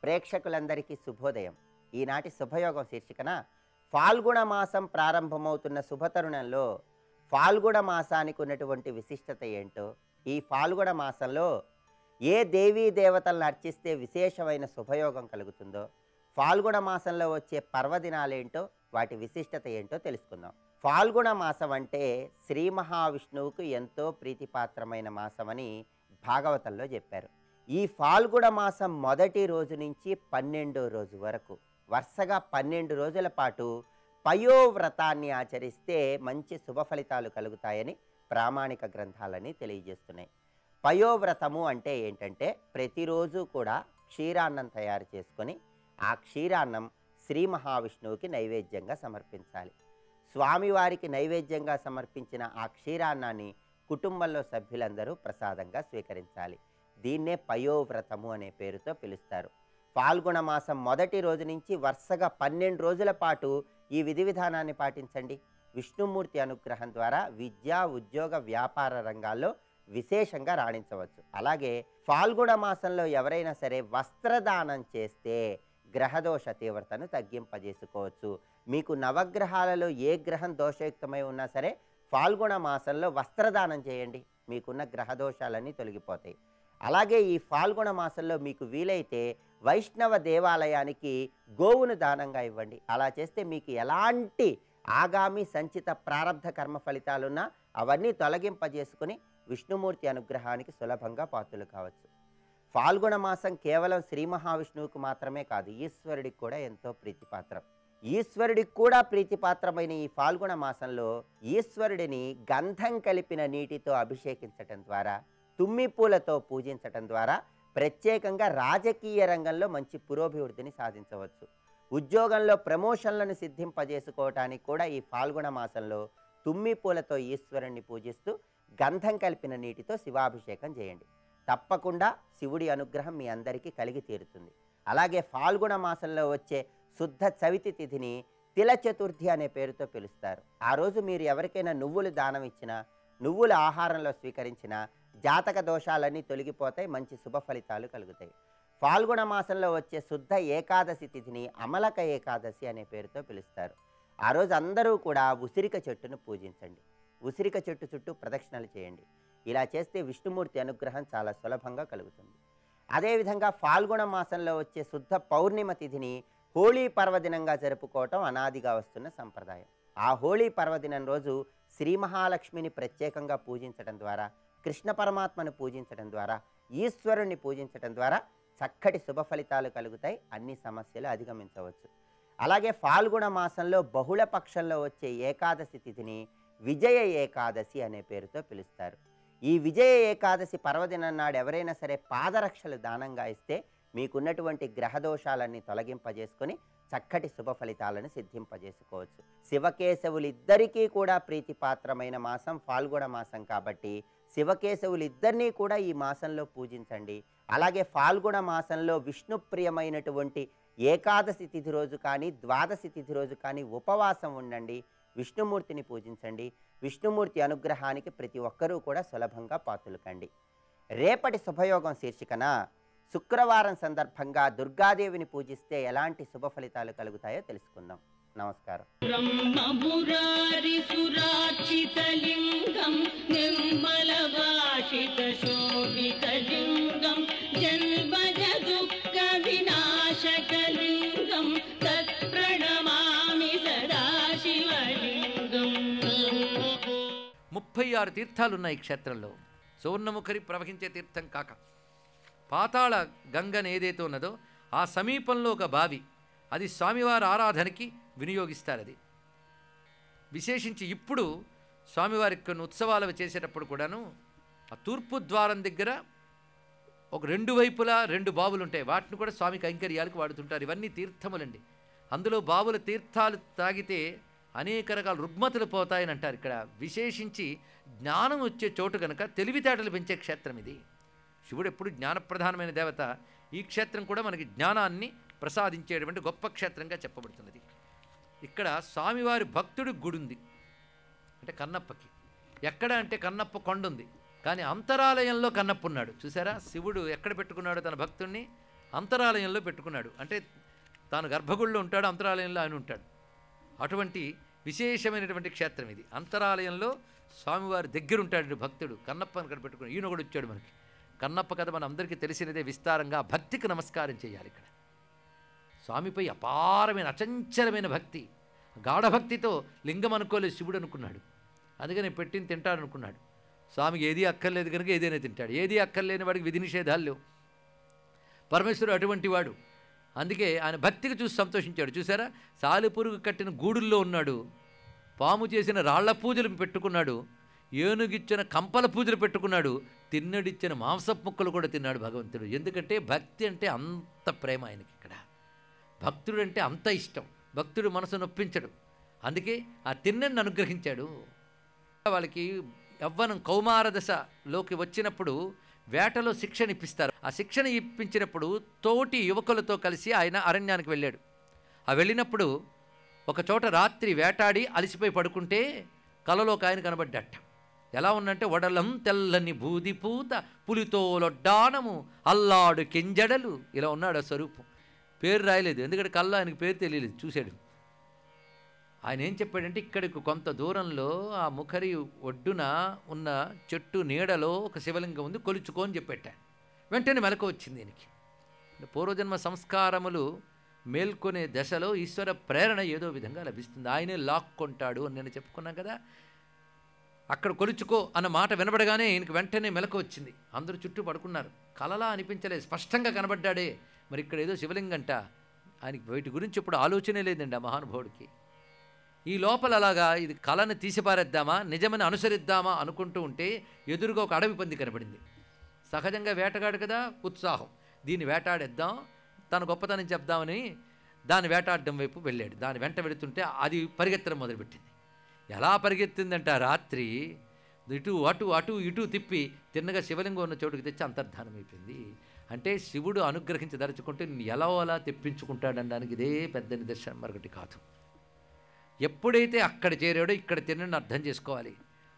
ప్రేక్షకులందరికీ శుభోదయం. ఈనాటి శుభయోగం శీర్షికన ఫాల్గుణ మాసం ప్రారంభమవుతున్న శుభతరుణంలో ఫాల్గుణ మాసానికి ఉన్నటువంటి విశిష్టత ఏంటో, ఈ ఫాల్గుణ మాసంలో ఏ దేవీ దేవతలను అర్చిస్తే విశేషమైన శుభయోగం కలుగుతుందో, ఫాల్గుణ మాసంలో వచ్చే పర్వదినాలేంటో, వాటి విశిష్టత ఏంటో తెలుసుకుందాం. ఫాల్గుణ మాసం అంటే శ్రీ మహావిష్ణువుకు ఎంతో ప్రీతిపాత్రమైన మాసమని భాగవతంలో చెప్పారు. ఈ ఫాల్గుణ మాసం మొదటి రోజు నుంచి 12వ రోజు వరకు వరుసగా 12 రోజుల పాటు పయోవ్రతాన్ని ఆచరిస్తే మంచి శుభ ఫలితాలు కలుగుతాయని ప్రామాణిక గ్రంథాలని తెలియజేస్తున్నాయి. పయోవ్రతము అంటే ఏంటంటే ప్రతిరోజు కూడా క్షీరాన్నం తయారు చేసుకొని ఆ క్షీరాన్నం శ్రీ మహావిష్ణువుకి నైవేద్యంగా సమర్పించాలి. స్వామివారికి నైవేద్యంగా సమర్పించిన ఆ క్షీరాన్నాన్ని కుటుంబంలో సభ్యులందరూ ప్రసాదంగా స్వీకరించాలి. దీన్నే పయోవ్రతము అనే పేరుతో పిలుస్తారు. ఫాల్గుణ మాసం మొదటి రోజు నుంచి వరుసగా 12 రోజుల పాటు ఈ విధి విధానాన్ని పాటించండి. విష్ణుమూర్తి అనుగ్రహం ద్వారా విద్యా ఉద్యోగ వ్యాపార రంగాల్లో విశేషంగా రాణించవచ్చు. అలాగే ఫాల్గుణ మాసంలో ఎవరైనా సరే వస్త్రదానం చేస్తే గ్రహదోష తీవ్రతను తగ్గింపజేసుకోవచ్చు. మీకు నవగ్రహాలలో ఏ గ్రహం దోషయుక్తమై ఉన్నా సరే ఫాల్గుణ మాసంలో వస్త్రదానం చేయండి, మీకున్న గ్రహదోషాలన్నీ తొలగిపోతాయి. అలాగే ఈ ఫాల్గుణ మాసంలో మీకు వీలైతే వైష్ణవ దేవాలయానికి గోవును దానంగా ఇవ్వండి. అలా చేస్తే మీకు ఎలాంటి ఆగామి సంచిత ప్రారంధ కర్మ ఫలితాలున్నా అవన్నీ తొలగింపజేసుకుని విష్ణుమూర్తి అనుగ్రహానికి సులభంగా పాత్రలు కావచ్చు. ఫాల్గుణ మాసం కేవలం శ్రీ మహావిష్ణువుకు మాత్రమే కాదు, ఈశ్వరుడికి కూడా ఎంతో ప్రీతిపాత్రం. ఈశ్వరుడికి కూడా ప్రీతిపాత్రమైన ఈ ఫాల్గుణ మాసంలో ఈశ్వరుడిని గంధం కలిపిన నీటితో అభిషేకించటం ద్వారా, తుమ్మి పూలతో పూజించటం ద్వారా ప్రత్యేకంగా రాజకీయ రంగంలో మంచి పురోభివృద్ధిని సాధించవచ్చు. ఉద్యోగంలో ప్రమోషన్లను సిద్ధింపజేసుకోవటానికి కూడా ఈ ఫాల్గుణ మాసంలో తుమ్మి పూలతో ఈశ్వరుణ్ణి పూజిస్తూ గంధం కలిపిన నీటితో శివాభిషేకం చేయండి. తప్పకుండా శివుడి అనుగ్రహం మీ అందరికీ కలిగి తీరుతుంది. అలాగే ఫాల్గుణ మాసంలో వచ్చే శుద్ధ చవితి తిథిని తిల చతుర్థి అనే పేరుతో పిలుస్తారు. ఆ రోజు మీరు ఎవరికైనా నువ్వులు దానం ఇచ్చినా, నువ్వుల ఆహారంలో స్వీకరించినా జాతక దోషాలన్నీ తొలగిపోతాయి, మంచి శుభ ఫలితాలు కలుగుతాయి. ఫాల్గుణ మాసంలో వచ్చే శుద్ధ ఏకాదశి తిథిని అమలక ఏకాదశి అనే పేరుతో పిలుస్తారు. ఆ రోజు అందరూ కూడా ఉసిరిక చెట్టును పూజించండి, ఉసిరిక చెట్టు చుట్టూ ప్రదక్షిణలు చేయండి. ఇలా చేస్తే విష్ణుమూర్తి అనుగ్రహం చాలా సులభంగా కలుగుతుంది. అదేవిధంగా ఫాల్గుణ మాసంలో వచ్చే శుద్ధ పౌర్ణిమ తిథిని హోళీ పర్వదినంగా జరుపుకోవటం అనాదిగా వస్తున్న సంప్రదాయం. ఆ హోళీ పర్వదినం రోజు శ్రీ మహాలక్ష్మిని ప్రత్యేకంగా పూజించడం ద్వారా, కృష్ణ పరమాత్మను పూజించడం ద్వారా, ఈశ్వరుణ్ణి పూజించడం ద్వారా చక్కటి శుభ ఫలితాలు కలుగుతాయి, అన్ని సమస్యలు అధిగమించవచ్చు. అలాగే ఫాల్గుణ మాసంలో బహుళ పక్షంలో వచ్చే ఏకాదశి తిథిని విజయ ఏకాదశి అనే పేరుతో పిలుస్తారు. ఈ విజయ ఏకాదశి పర్వదినం నాడు ఎవరైనా సరే పాదరక్షలు దానంగా ఇస్తే మీకున్నటువంటి గ్రహదోషాలన్నీ తొలగింపజేసుకొని చక్కటి శుభ ఫలితాలను సిద్ధింపజేసుకోవచ్చు. శివకేశవులిద్దరికీ కూడా ప్రీతిపాత్రమైన మాసం ఫాల్గుణ మాసం కాబట్టి శివకేశవులిద్దరినీ కూడా ఈ మాసంలో పూజించండి. అలాగే ఫాల్గుణ మాసంలో విష్ణుప్రియమైనటువంటి ఏకాదశి తిథి రోజు కానీ ద్వాదశి తిథి రోజు కానీ ఉపవాసం ఉండండి, విష్ణుమూర్తిని పూజించండి. విష్ణుమూర్తి అనుగ్రహానికి ప్రతి ఒక్కరూ కూడా సులభంగా పాత్రలు కండి. రేపటి శుభయోగం శీర్షికన శుక్రవారం సందర్భంగా దుర్గాదేవిని పూజిస్తే ఎలాంటి శుభ ఫలితాలు కలుగుతాయో తెలుసుకుందాం. నమస్కారం. ముప్పై 6 తీర్థాలున్నాయి ఈ క్షేత్రంలో. సువర్ణముఖరి ప్రవహించే తీర్థం కాక పాతాళ గంగన ఏదైతే ఉన్నదో ఆ సమీపంలో ఒక బావి, అది స్వామివారి ఆరాధనకి వినియోగిస్తారు. అది విశేషించి ఇప్పుడు స్వామివారికి కొన్ని ఉత్సవాలు చేసేటప్పుడు కూడాను ఆ తూర్పు ద్వారం దగ్గర ఒక 2 వైపులా 2 బావులు ఉంటాయి, వాటిని కూడా స్వామి కైంకర్యాలకు వాడుతుంటారు. ఇవన్నీ తీర్థములండి. అందులో బావుల తీర్థాలు తాగితే అనేక రకాల రుగ్మతలు పోతాయని అంటారు. ఇక్కడ విశేషించి జ్ఞానం వచ్చే చోటు కనుక తెలివితేటలు పెంచే క్షేత్రం ఇది. శివుడు ఎప్పుడు జ్ఞానప్రధానమైన దేవత. ఈ క్షేత్రం కూడా మనకి జ్ఞానాన్ని ప్రసాదించేటువంటి గొప్ప క్షేత్రంగా చెప్పబడుతున్నది. ఇక్కడ స్వామివారి భక్తుడి గుడి ఉంది, అంటే కన్నప్పకి. ఎక్కడ అంటే కన్నప్ప కొండ ఉంది, కానీ అంతరాలయంలో కన్నప్ప ఉన్నాడు. చూసారా శివుడు ఎక్కడ పెట్టుకున్నాడు తన భక్తుడిని? అంతరాలయంలో పెట్టుకున్నాడు. అంటే తాను గర్భగుడిలో ఉంటాడు, అంతరాలయంలో ఆయన ఉంటాడు. అటువంటి విశేషమైనటువంటి క్షేత్రం ఇది. అంతరాలయంలో స్వామివారి దగ్గర ఉంటాడు భక్తుడు. కన్నప్పని ఇక్కడ పెట్టుకుని ఈయన కూడా వచ్చాడు మనకి. కన్నప్ప కథ మన అందరికీ తెలిసినదే. విస్తారంగా భక్తికి నమస్కారం చేయాలి. ఇక్కడ స్వామిపై అపారమైన అచంచలమైన భక్తి, గాఢభక్తితో లింగం అనుకోలేదు శివుడు అనుకున్నాడు. అందుకని పెట్టింది తింటాడు అనుకున్నాడు. స్వామికి ఏదీ అక్కర్లేదు కనుక ఏదైనా తింటాడు. ఏదీ అక్కర్లేని వాడికి విధి నిషేధాలు లేవు. పరమేశ్వరుడు అటువంటి వాడు. అందుకే ఆయన భక్తికి చూసి సంతోషించాడు. చూసారా, సాలిపురుగు కట్టిన గూడుల్లో ఉన్నాడు, పాము చేసిన రాళ్ల పూజలు పెట్టుకున్నాడు, ఏనుగిచ్చిన కంపల పూజలు పెట్టుకున్నాడు, తిన్నడిచ్చిన మాంసపు ముక్కలు కూడా తిన్నాడు భగవంతుడు. ఎందుకంటే భక్తి అంటే అంత ప్రేమ ఆయనకి. ఇక్కడ భక్తుడు అంటే అంత ఇష్టం. భక్తుడు మనసు నొప్పించడు. అందుకే ఆ తిన్నడిని అనుగ్రహించాడు. వాళ్ళకి యవ్వనం కౌమార దశలోకి వచ్చినప్పుడు వేటలో శిక్షణ ఇప్పిస్తారు. ఆ శిక్షణ ఇప్పించినప్పుడు తోటి యువకులతో కలిసి ఆయన అరణ్యానికి వెళ్ళాడు. ఆ వెళ్ళినప్పుడు ఒక చోట రాత్రి వేటాడి అలసిపోయి పడుకుంటే కలలో ఒక ఆయన కనబడ్డట. ఎలా ఉన్నంటే వడలం తెల్లని బూదిపూత పులితోలొడ్డానము అల్లాడు కెంజడలు, ఇలా ఉన్నాడు ఆ స్వరూపం. పేరు రాయలేదు, ఎందుకంటే కల్లో ఆయనకు పేరు తెలియలేదు. చూశాడు. ఆయన ఏం చెప్పాడంటే, ఇక్కడికి కొంత దూరంలో ఆ ముఖరి ఒడ్డున ఉన్న చెట్టు నీడలో ఒక శివలింగం ఉంది, కొలుచుకో అని చెప్పాట. వెంటనే మెలకు వచ్చింది దీనికి. పూర్వజన్మ సంస్కారములు మేల్కొనే దశలో ఈశ్వర ప్రేరణ ఏదో విధంగా లభిస్తుంది. ఆయనే లాక్కొంటాడు అని నేను చెప్పుకున్నాను కదా. అక్కడ కొలుచుకో అన్న మాట వినబడగానే ఈయనకి వెంటనే మెలకు వచ్చింది. అందరూ చుట్టూ పడుకున్నారు. కలలా అనిపించలేదు, స్పష్టంగా కనబడ్డాడే. మరి ఇక్కడ ఏదో శివలింగంట. ఆయనకి వీటి గురించి ఇప్పుడు ఆలోచనే లేదండి ఆ మహానుభావుడికి. ఈ లోపల అలాగా ఇది కళను తీసిపారేద్దామా, నిజమని అనుసరిద్దామా అనుకుంటూ ఉంటే ఎదురుగా ఒక అడవి పంది కనబడింది. సహజంగా వేటగాడు కదా, ఉత్సాహం. దీన్ని వేటాడేద్దాం, తన గొప్పతనం చెప్దామని దాన్ని వేటాడడం వైపు వెళ్ళాడు. దాని వెంట వెళుతుంటే అది పరిగెత్తడం మొదలుపెట్టింది. ఎలా పరిగెత్తిందంటే ఆ రాత్రి ఇటు అటు అటు ఇటు తిప్పి తిన్నగా శివలింగం ఉన్న చోటుకి తెచ్చి అంతర్ధానం అయిపోయింది. అంటే శివుడు అనుగ్రహించదలుచుకుంటే ఎలా అలా తెప్పించుకుంటాడనడానికి ఇదే పెద్ద నిదర్శనం, మరొకటి కాదు. ఎప్పుడైతే అక్కడ చేరాడో ఇక్కడ తిన్నని అర్థం చేసుకోవాలి.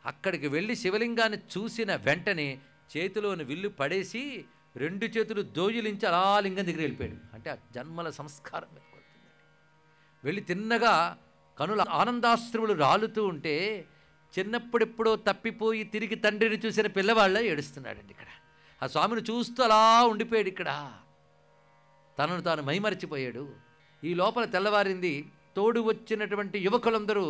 అక్కడికి వెళ్ళి శివలింగాన్ని చూసిన వెంటనే చేతిలోని విల్లు పడేసి 2 చేతులు దోజిలించి అలా లింగం దగ్గర వెళ్ళిపోయాడు. అంటే ఆ జన్మల సంస్కారం వెళ్ళిపోతుందండి. వెళ్ళి తిన్నగా కనుల ఆనందాశ్రువులు రాలుతూ ఉంటే చిన్నప్పుడెప్పుడో తప్పిపోయి తిరిగి తండ్రిని చూసిన పిల్లవాళ్ళ ఏడుస్తున్నాడండి. ఇక్కడ ఆ స్వామిని చూస్తూ అలా ఉండిపోయాడు. ఇక్కడ తనను తాను మైమరిచిపోయాడు. ఈ లోపల తెల్లవారింది. తోడు వచ్చినటువంటి యువకులందరూ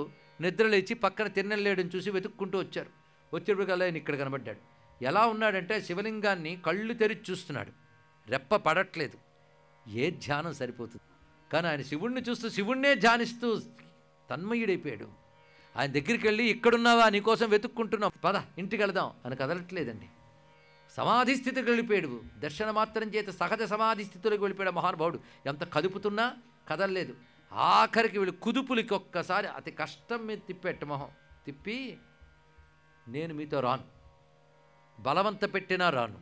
నిద్రలేచి పక్కన తిన్నెళ్ళేయడం చూసి వెతుక్కుంటూ వచ్చారు. వచ్చేప్పటికల్లా ఆయన ఇక్కడ కనబడ్డాడు. ఎలా ఉన్నాడంటే శివలింగాన్ని కళ్ళు తెరిచి చూస్తున్నాడు, రెప్ప పడట్లేదు. ఏ ధ్యానం సరిపోతుంది. కానీ ఆయన శివుణ్ణి చూస్తూ శివుణ్ణే ధ్యానిస్తూ తన్మయుడైపోయాడు. ఆయన దగ్గరికి వెళ్ళి ఇక్కడున్నావా, నీకోసం వెతుక్కుంటున్నావు, పద ఇంటికి వెళదాం అని కదలట్లేదండి. సమాధి స్థితికి వెళ్ళిపోయాడు. దర్శన మాత్రం చేత సహజ సమాధి స్థితిలోకి వెళ్ళిపోయాడు మహానుభావుడు. ఎంత కదుపుతున్నా కదలలేదు. ఆఖరికి వీళ్ళు కుదుపులకి ఒక్కసారి అతి కష్టం మీద తిప్పెట్ట మొహం తిప్పి, నేను మీతో రాను, బలవంత పెట్టినా రాను,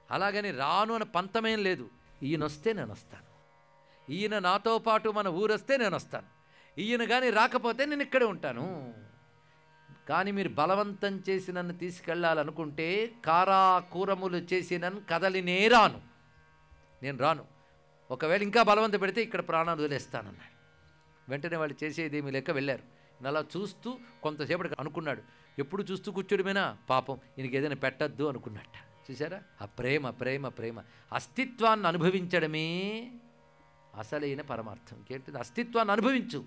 అలాగని రాను అని పంతమేం లేదు. ఈయన వస్తే నేను వస్తాను, ఈయన నాతో పాటు మన ఊరొస్తే నేను వస్తాను, ఈయన కానీ రాకపోతే నేను ఇక్కడే ఉంటాను. కానీ మీరు బలవంతం చేసి నన్ను తీసుకెళ్ళాలనుకుంటే కారాకూరములు చేసి నన్ను కదలినే రాను, నేను రాను. ఒకవేళ ఇంకా బలవంత పెడితే ఇక్కడ ప్రాణాలు వదిలేస్తానన్నాడు. వెంటనే వాళ్ళు చేసేదేమీ లెక్క వెళ్ళారు. అలా చూస్తూ కొంతసేపటికి అనుకున్నాడు, ఎప్పుడు చూస్తూ కూర్చోడమేనా, పాపం ఈయనకి ఏదైనా పెట్టద్దు అనుకున్నట్ట. చూసారా, ఆ ప్రేమ ప్రేమ ప్రేమ అస్తిత్వాన్ని అనుభవించడమే అసలైన పరమార్థం. ఇంకేంటిది, అస్తిత్వాన్ని అనుభవించు.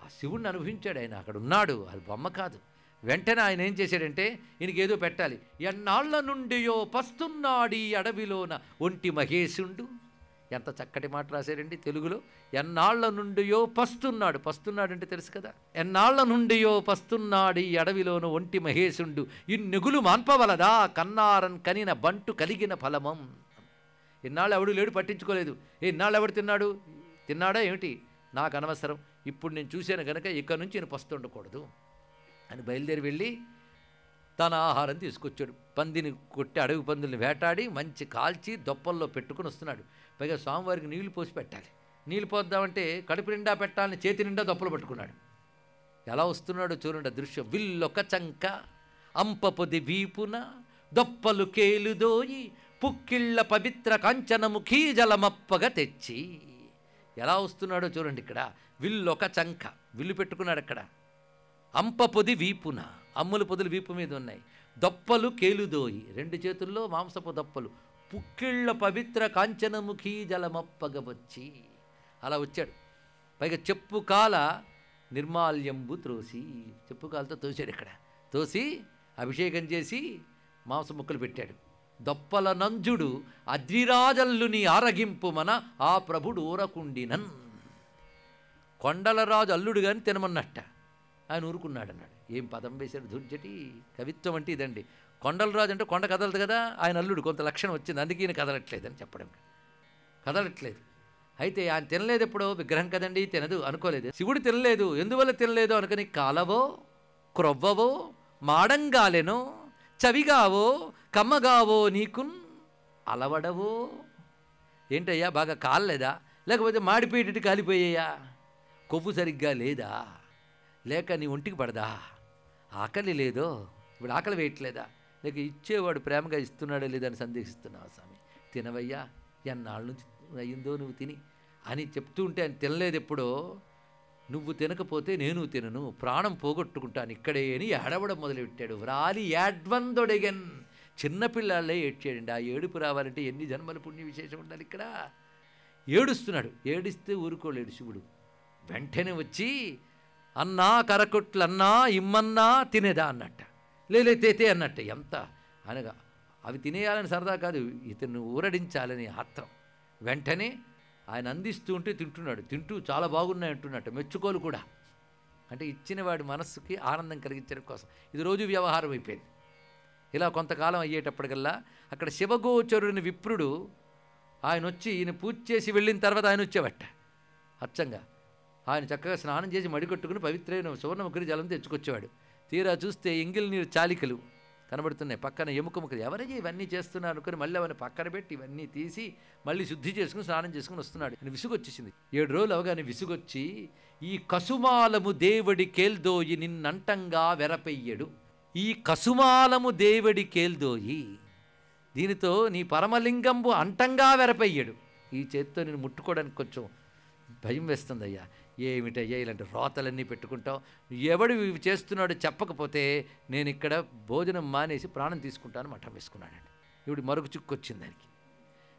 ఆ శివుణ్ణి అనుభవించాడు ఆయన, అక్కడ ఉన్నాడు, అది బొమ్మ కాదు. వెంటనే ఆయన ఏం చేశాడంటే, ఈయనకి ఏదో పెట్టాలి. ఎన్నాళ్ల నుండియో పస్తున్నాడీ అడవిలోన ఒంటి మహేశుండు. ఎంత చక్కటి మాట రాశారండి తెలుగులో. ఎన్నాళ్ల నుండియో పస్తున్నాడు. పస్తున్నాడు అంటే తెలుసు కదా. ఎన్నాళ్ల నుండియో పస్తున్నాడు ఈ అడవిలోను ఒంటి మహేశుండు, ఇన్నెగులు మాన్పవలదా కన్నారన్ కనిన బంటు కలిగిన ఫలమం. ఇన్నాళ్ళు ఎవడు లేడు, పట్టించుకోలేదు. ఇన్నాళ్ళు ఎవడు తిన్నాడు, తిన్నాడా ఏమిటి, నాకు అనవసరం, ఇప్పుడు నేను చూశాను కనుక ఇక్కడ నుంచి నేను పస్తుండకూడదు అని బయలుదేరి వెళ్ళి తన ఆహారం తీసుకొచ్చాడు. పందిని కొట్టి అడవి పందుల్ని వేటాడి మంచి కాల్చి దొప్పల్లో పెట్టుకుని వస్తున్నాడు. పైగా స్వామివారికి నీళ్లు పోసి పెట్టాలి. నీళ్ళు పోద్దామంటే కడుపు నిండా పెట్టాలని చేతి నిండా దొప్పలు పట్టుకున్నాడు. ఎలా వస్తున్నాడో చూడండి ఆ దృశ్యం. విల్లొక చంక అంపపొది వీపున దొప్పలు కేలుదోయి పుక్కిళ్ళ పవిత్ర కాంచనముఖీ జలమప్పగ తెచ్చి. ఎలా వస్తున్నాడో చూడండి. ఇక్కడ విల్లొక చంక, విల్లు పెట్టుకున్నాడు అక్కడ. అంప పొది వీపున, అమ్ముల పొదులు వీపు మీద ఉన్నాయి. దొప్పలు కేలుదోయి, 2 చేతుల్లో మాంసపు దొప్పలు. పుక్కిళ్ళ పవిత్ర కాంచనముఖీ జలమప్పగ వచ్చి, అలా వచ్చాడు. పైగా చెప్పు కాల నిర్మాల్యంబు త్రోసి, చెప్పు కాలతో తోసాడు. ఇక్కడ తోసి అభిషేకం చేసి మాంసం ముక్కలు పెట్టాడు. దొప్పల నంజుడు అద్రిరాజల్లుని ఆరగింపు మన ఆ ప్రభుడు ఊరకుండినన్. కొండలరాజు అల్లుడు కానీ తినమన్నట్ట, ఆయన ఊరుకున్నాడు అన్నాడు. ఏం పదం వేశాడు దుర్జటి. కవిత్వం అంటే ఇదండి. కొండలరాజు అంటే కొండ కదలదు కదా, ఆయన అల్లుడు కొంత లక్షణం వచ్చింది, అందుకే ఈయన కదలట్లేదు అని చెప్పడం. కదలట్లేదు. అయితే ఆయన తినలేదు. ఎప్పుడో విగ్రహం కదండి తినదు అనుకోలేదు. శివుడు తినలేదు. ఎందువల్ల తినలేదు అనుకుని కాలవో క్రొవ్వవో మాడంగాలెనో చవిగావో కమ్మగావో నీకున్ అలవడవో. ఏంటయ్యా బాగా కాలలేదా, లేకపోతే మాడిపోయేటట్టు కాలిపోయాయా, కొవ్వు సరిగ్గా లేదా, లేక నీ ఒంటికి పడదా, ఆకలి లేదో, ఇప్పుడు ఆకలి వేయట్లేదా, లేక ఇచ్చేవాడు ప్రేమగా ఇస్తున్నాడో లేదని సందేహిస్తున్నావు స్వామి. తినవయ్యా, ఎన్నాళ్ళ నుంచి అయ్యిందో నువ్వు తిని అని చెప్తూ ఉంటే ఆయన తినలేదు. ఎప్పుడో నువ్వు తినకపోతే నేను తినను, ప్రాణం పోగొట్టుకుంటాను ఇక్కడే అని ఏడవడం మొదలుపెట్టాడు. వ్రాలి యాడ్వందొడెగన్, చిన్నపిల్లాళ్ళే ఏడ్చాడండి. ఆ ఏడుపు రావాలంటే ఎన్ని జన్మల పుణ్య విశేషం ఉండాలి. ఇక్కడ ఏడుస్తున్నాడు. ఏడిస్తే ఊరుకోలేడు శివుడు. వెంటనే వచ్చి అన్నా కరకొట్లన్నా ఇమ్మన్నా తినేదా అన్నట్ట. లేలే తేతే అన్నట్ట. ఎంత అనగా అవి తినేయాలని సరదా కాదు, ఇతను ఊరడించాలని ఆత్రం. వెంటనే ఆయన అందిస్తూ ఉంటే తింటున్నాడు. తింటూ చాలా బాగున్నాయి అంటున్నట్టు, మెచ్చుకోలు కూడా. అంటే ఇచ్చిన వాడి మనస్సుకి ఆనందం కలిగించడం కోసం ఇది రోజు వ్యవహారం అయిపోయింది. ఇలా కొంతకాలం అయ్యేటప్పటికల్లా అక్కడ శివగోచరుని విప్రుడు ఆయన వచ్చి ఈయన పూజ చేసి వెళ్ళిన తర్వాత ఆయన వచ్చేవట. అచ్చంగా ఆయన చక్కగా స్నానం చేసి మడికట్టుకుని పవిత్రమైన సువర్ణముఖరి జలం తెచ్చుకొచ్చేవాడు. తీరా చూస్తే ఎంగిల్ నీరు చాలికలు కనబడుతున్నాయి, పక్కన ఎముక ముక్కలు. ఎవరైనా ఇవన్నీ చేస్తున్నారు అనుకుని మళ్ళీ అవన్నీ పక్కన పెట్టి ఇవన్నీ తీసి మళ్ళీ శుద్ధి చేసుకుని స్నానం చేసుకుని వస్తున్నాడు. ఆయన విసుగొచ్చేసింది. 7 రోజులు అవగానే విసుగొచ్చి ఈ కసుమాలము దేవుడి కేల్దోయి నిన్నంటంగా వెరపెయ్యడు. ఈ కసుమాలము దేవుడి కేల్దోయి, దీనితో నీ పరమలింగంబు అంటంగా వెరపెయ్యడు. ఈ చేతితో నేను ముట్టుకోవడానికి కొంచెం భయం వేస్తుందయ్యా. ఏమిటయ్యా ఇలాంటి రోతలన్నీ పెట్టుకుంటావు, ఎవడు ఇవి చేస్తున్నాడో చెప్పకపోతే నేను ఇక్కడ భోజనం మానేసి ప్రాణం తీసుకుంటాను మఠం వేసుకున్నాడండి. ఇప్పుడు మరొక చిక్కు వచ్చింది దానికి.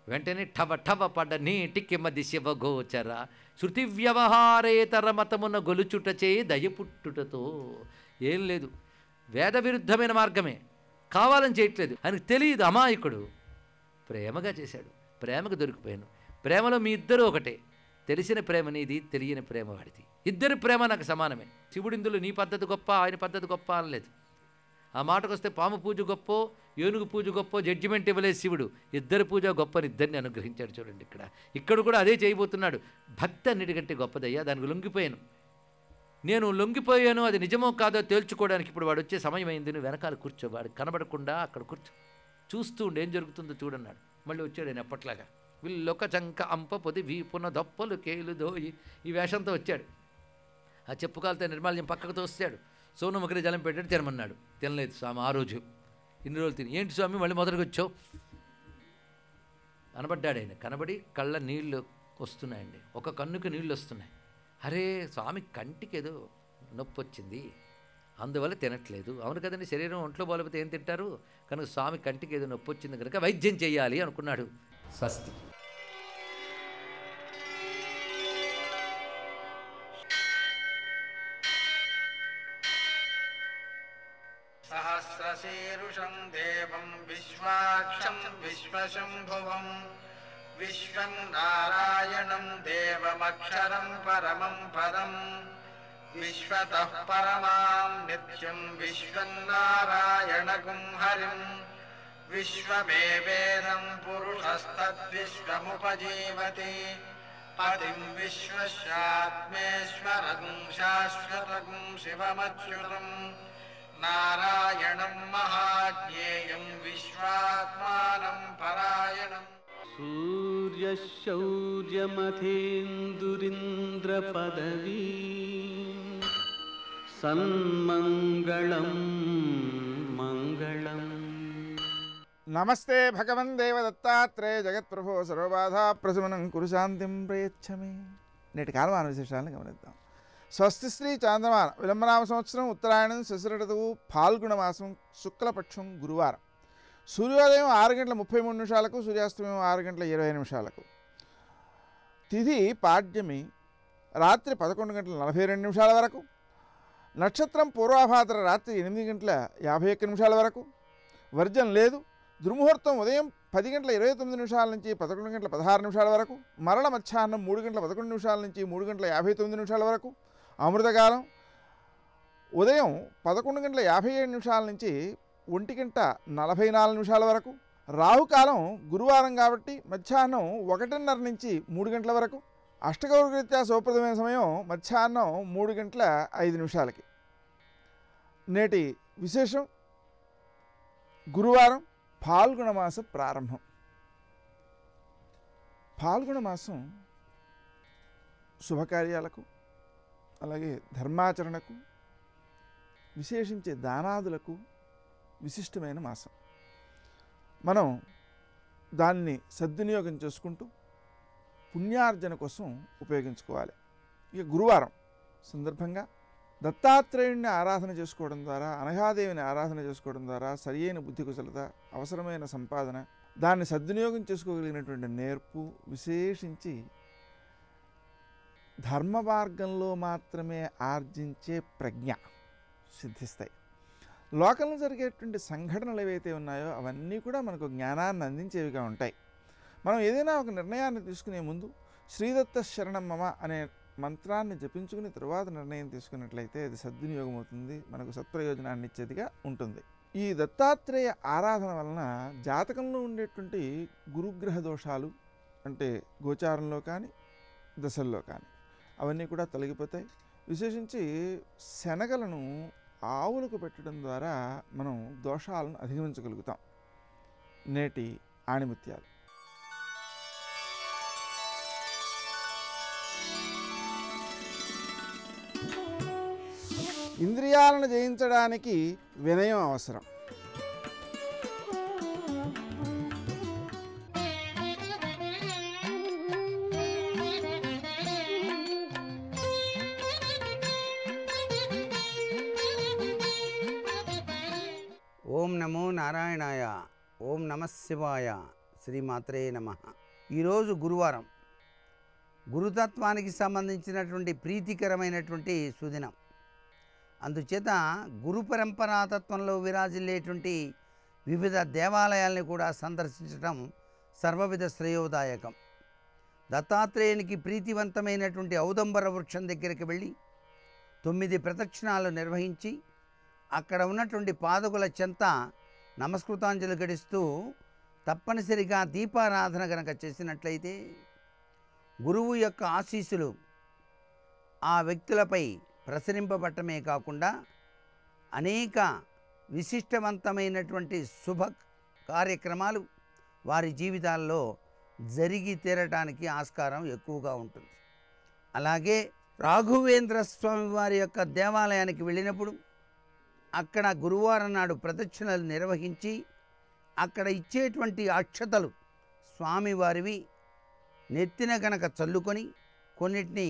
వెంటనే ఠవ ఠవ పడ్డ నీటికి మది శివగోచర శృతి వ్యవహారేతర మతమున గొలుచుటచే దయపుట్టుటతో. ఏం లేదు, వేద విరుద్ధమైన మార్గమే, కావాలని చేయట్లేదు. ఆయనకు తెలియదు, అమాయకుడు. ప్రేమగా చేశాడు, ప్రేమకు దొరికిపోయాను. ప్రేమలో మీ ఇద్దరు ఒకటే. తెలిసిన ప్రేమ నీది, తెలియని ప్రేమ వాడిది. ఇద్దరి ప్రేమ నాకు సమానమే. శివుడిందులో నీ పద్ధతి గొప్ప, ఆయన పద్ధతి గొప్ప అనలేదు. ఆ మాటకు వస్తే పాము పూజ గొప్ప, ఏనుగు పూజ గొప్ప జడ్జిమెంట్ ఇవ్వలేదు శివుడు. ఇద్దరి పూజ గొప్పని ఇద్దరిని అనుగ్రహించాడు. చూడండి ఇక్కడ కూడా అదే చేయబోతున్నాడు. భక్తి అన్నిటికంటే గొప్పదయ్యా, దానికి లొంగిపోయాను. నేను లొంగిపోయాను, అది నిజమో కాదో తేల్చుకోవడానికి ఇప్పుడు వాడు వచ్చే సమయం అయింది. నువ్వు వెనకాల కూర్చో, వాడు కనబడకుండా అక్కడ కూర్చో, చూస్తూ ఉండి ఏం జరుగుతుందో చూడన్నాడు. మళ్ళీ వచ్చాడు ఆయన ఎప్పట్లాగా. వీళ్ళొక చంక అంప పొది వీపున దొప్పలు కేలుదోయి, ఈ వేషంతో వచ్చాడు. ఆ చెప్పుకాలతో నిర్మాల్యం పక్కకు తోస్తాడు. సోనముఖరి జలం పెట్టాడు, తినమన్నాడు. తినలేదు స్వామి ఆ రోజు. ఇన్ని రోజులు తిని, ఏంటి స్వామి మళ్ళీ మొదటికి వచ్చావు కనబడ్డాడు ఆయన. కనబడి కళ్ళ నీళ్ళు వస్తున్నాయండి, ఒక కన్నుకి నీళ్ళు వస్తున్నాయి. అరే స్వామి కంటికి ఏదో నొప్పి వచ్చింది, అందువల్ల తినట్లేదు. అవును కదండి, శరీరం ఒంట్లో బాలేకపోతే ఏం తింటారు, కనుక స్వామి కంటికి ఏదో నొప్పి వచ్చింది కనుక వైద్యం చేయాలి అనుకున్నాడు. స్వస్తి. సహస్రశీరుషం దేవం విశ్వాక్షం విశ్వశంభువం విశ్వం నారాయణం దేవమక్షరం పరమం పదం విశ్వతః పరమాం నిత్యం విశ్వం నారాయణగుం హరిం విశ్వమేవేదం పురుషస్తద్విశ్వముపజీవతి పతిం విశ్వస్యాత్మేశ్వరగుం శాశ్వతగుం శివమచ్యుతం నారాయణం మహాజ్ఞేయం విశ్వాత్మానం పరాయణం. సూర్యశౌర్యమథేందురింద్రపదవీ సన్మంగళం మంగళం. నమస్తే భగవన్ దేవదత్తాత్రేయ జగత్ప్రభో సర్వబాధా ప్రశమనం కురు శాంతిం ప్రయచ్చమే. నేటి కాలమాన విశేషాలను గమనిద్దాం. స్వస్తి శ్రీ చాంద్రమాన విలంబనామ సంవత్సరం ఉత్తరాయణం శశిర ఋతువు ఫాల్గుణ మాసం శుక్లపక్షం గురువారం. సూర్యోదయం 6:33 సూర్యాస్తమయం 6:20 తిథి పాడ్యమి రాత్రి 11:42 వరకు. నక్షత్రం పూర్వాభాద్ర రాత్రి 8:51 వరకు. వర్జం లేదు. దుర్ముహూర్తం ఉదయం 10:29 నుంచి 11:16 వరకు. మరల మధ్యాహ్నం 3:11 నుంచి 3:59 వరకు. అమృతకాలం ఉదయం 11:57 నుంచి 1:44 వరకు. రాహుకాలం గురువారం కాబట్టి మధ్యాహ్నం 1:30 నుంచి 3 గంటల వరకు. అష్టగౌరరీత్యా శుభప్రదమైన సమయం మధ్యాహ్నం 3:05. నేటి విశేషం గురువారం ఫాల్గుణ మాస ప్రారంభం. ఫాల్గుణ మాసం శుభకార్యాలకు అలాగే ధర్మాచరణకు విశేషించే దానాదులకు విశిష్టమైన మాసం. మనం దాన్ని సద్వినియోగం చేసుకుంటూ పుణ్యార్జన కోసం ఉపయోగించుకోవాలి. ఇక గురువారం సందర్భంగా దత్తాత్రేయుడిని ఆరాధన చేసుకోవడం ద్వారా, అనఘాదేవిని ఆరాధన చేసుకోవడం ద్వారా సరియైన బుద్ధి కుశలత, అవసరమైన సంపాదన, దాన్ని సద్వినియోగం చేసుకోగలిగినటువంటి నేర్పు, విశేషించి ధర్మ మార్గంలో మాత్రమే ఆర్జించే ప్రజ్ఞ సిద్ధిస్తాయి. లోకంలో జరిగేటువంటి సంఘటనలు ఏవైతే ఉన్నాయో అవన్నీ కూడా మనకు జ్ఞానాన్ని అందించేవిగా ఉంటాయి. మనం ఏదైనా ఒక నిర్ణయాన్ని తీసుకునే ముందు శ్రీదత్త శరణం మమ అనే మంత్రాన్ని జపించుకుని తరువాత నిర్ణయం తీసుకున్నట్లయితే అది సద్వినియోగం అవుతుంది, మనకు సత్ప్రయోజనాన్ని ఇచ్చేదిగా ఉంటుంది. ఈ దత్తాత్రేయ ఆరాధన వలన జాతకంలో ఉండేటువంటి గురుగ్రహ దోషాలు అంటే గోచారంలో కానీ దశల్లో కానీ అవన్నీ కూడా తొలగిపోతాయి. విశేషించి శనగలను ఆవులకు పెట్టడం ద్వారా మనం దోషాలను అధిగమించగలుగుతాం. నేటి ఆణిముత్యాలు. ఇంద్రియాలను జయించడానికి వినయం అవసరం. ఓం నమో నారాయణాయ. ఓం నమ శివాయ. శ్రీమాత్రే నమ. ఈరోజు గురువారం, గురుతత్వానికి సంబంధించినటువంటి ప్రీతికరమైనటువంటి సుదినం. అందుచేత గురు పరంపరాతత్వంలో విరాజిల్లేటువంటి వివిధ దేవాలయాల్ని కూడా సందర్శించడం సర్వవిధ శ్రేయోదాయకం. దత్తాత్రేయునికి ప్రీతివంతమైనటువంటి ఔదంబర వృక్షం దగ్గరికి వెళ్ళి 9 ప్రదక్షిణాలు నిర్వహించి అక్కడ ఉన్నటువంటి పాదకుల చెంత నమస్కృతాంజలి గడిస్తూ తప్పనిసరిగా దీపారాధన కనుక చేసినట్లయితే గురువు యొక్క ఆశీస్సులు ఆ వ్యక్తులపై ప్రసరింపబట్టమే కాకుండా అనేక విశిష్టవంతమైనటువంటి శుభ కార్యక్రమాలు వారి జీవితాల్లో జరిగి తీరటానికి ఆస్కారం ఎక్కువగా ఉంటుంది. అలాగే రాఘవేంద్ర స్వామి వారి యొక్క దేవాలయానికి వెళ్ళినప్పుడు అక్కడ గురువారం నాడు ప్రదక్షిణలు నిర్వహించి అక్కడ ఇచ్చేటువంటి అక్షతలు స్వామివారివి నెత్తిన గనక చల్లుకొని కొన్నిటిని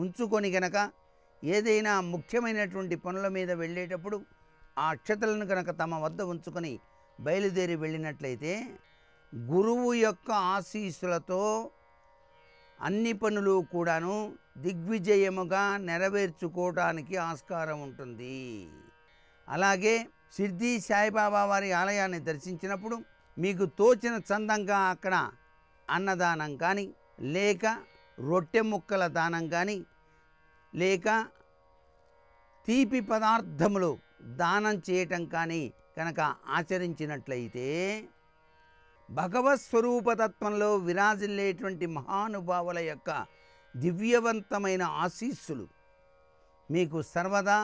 ఉంచుకొని గనక ఏదైనా ముఖ్యమైనటువంటి పనుల మీద వెళ్ళేటప్పుడు ఆ అక్షతలను కనుక తమ వద్ద ఉంచుకొని బయలుదేరి వెళ్ళినట్లయితే గురువు యొక్క ఆశీస్సులతో అన్ని పనులు కూడాను దిగ్విజయముగా నెరవేర్చుకోవడానికి ఆస్కారం ఉంటుంది. అలాగే షిర్డీ సాయిబాబా వారి ఆలయాన్ని దర్శించినప్పుడు మీకు తోచిన చందంగా అక్కడ అన్నదానం కానీ, లేక రొట్టె ముక్కల దానం కానీ, లేక తీపి పదార్థములు దానం చేయటం కానీ కనుక ఆచరించినట్లయితే భగవత్ స్వరూపతత్వంలో విరాజిల్లేటువంటి మహానుభావుల యొక్క దివ్యవంతమైన ఆశీస్సులు మీకు సర్వదా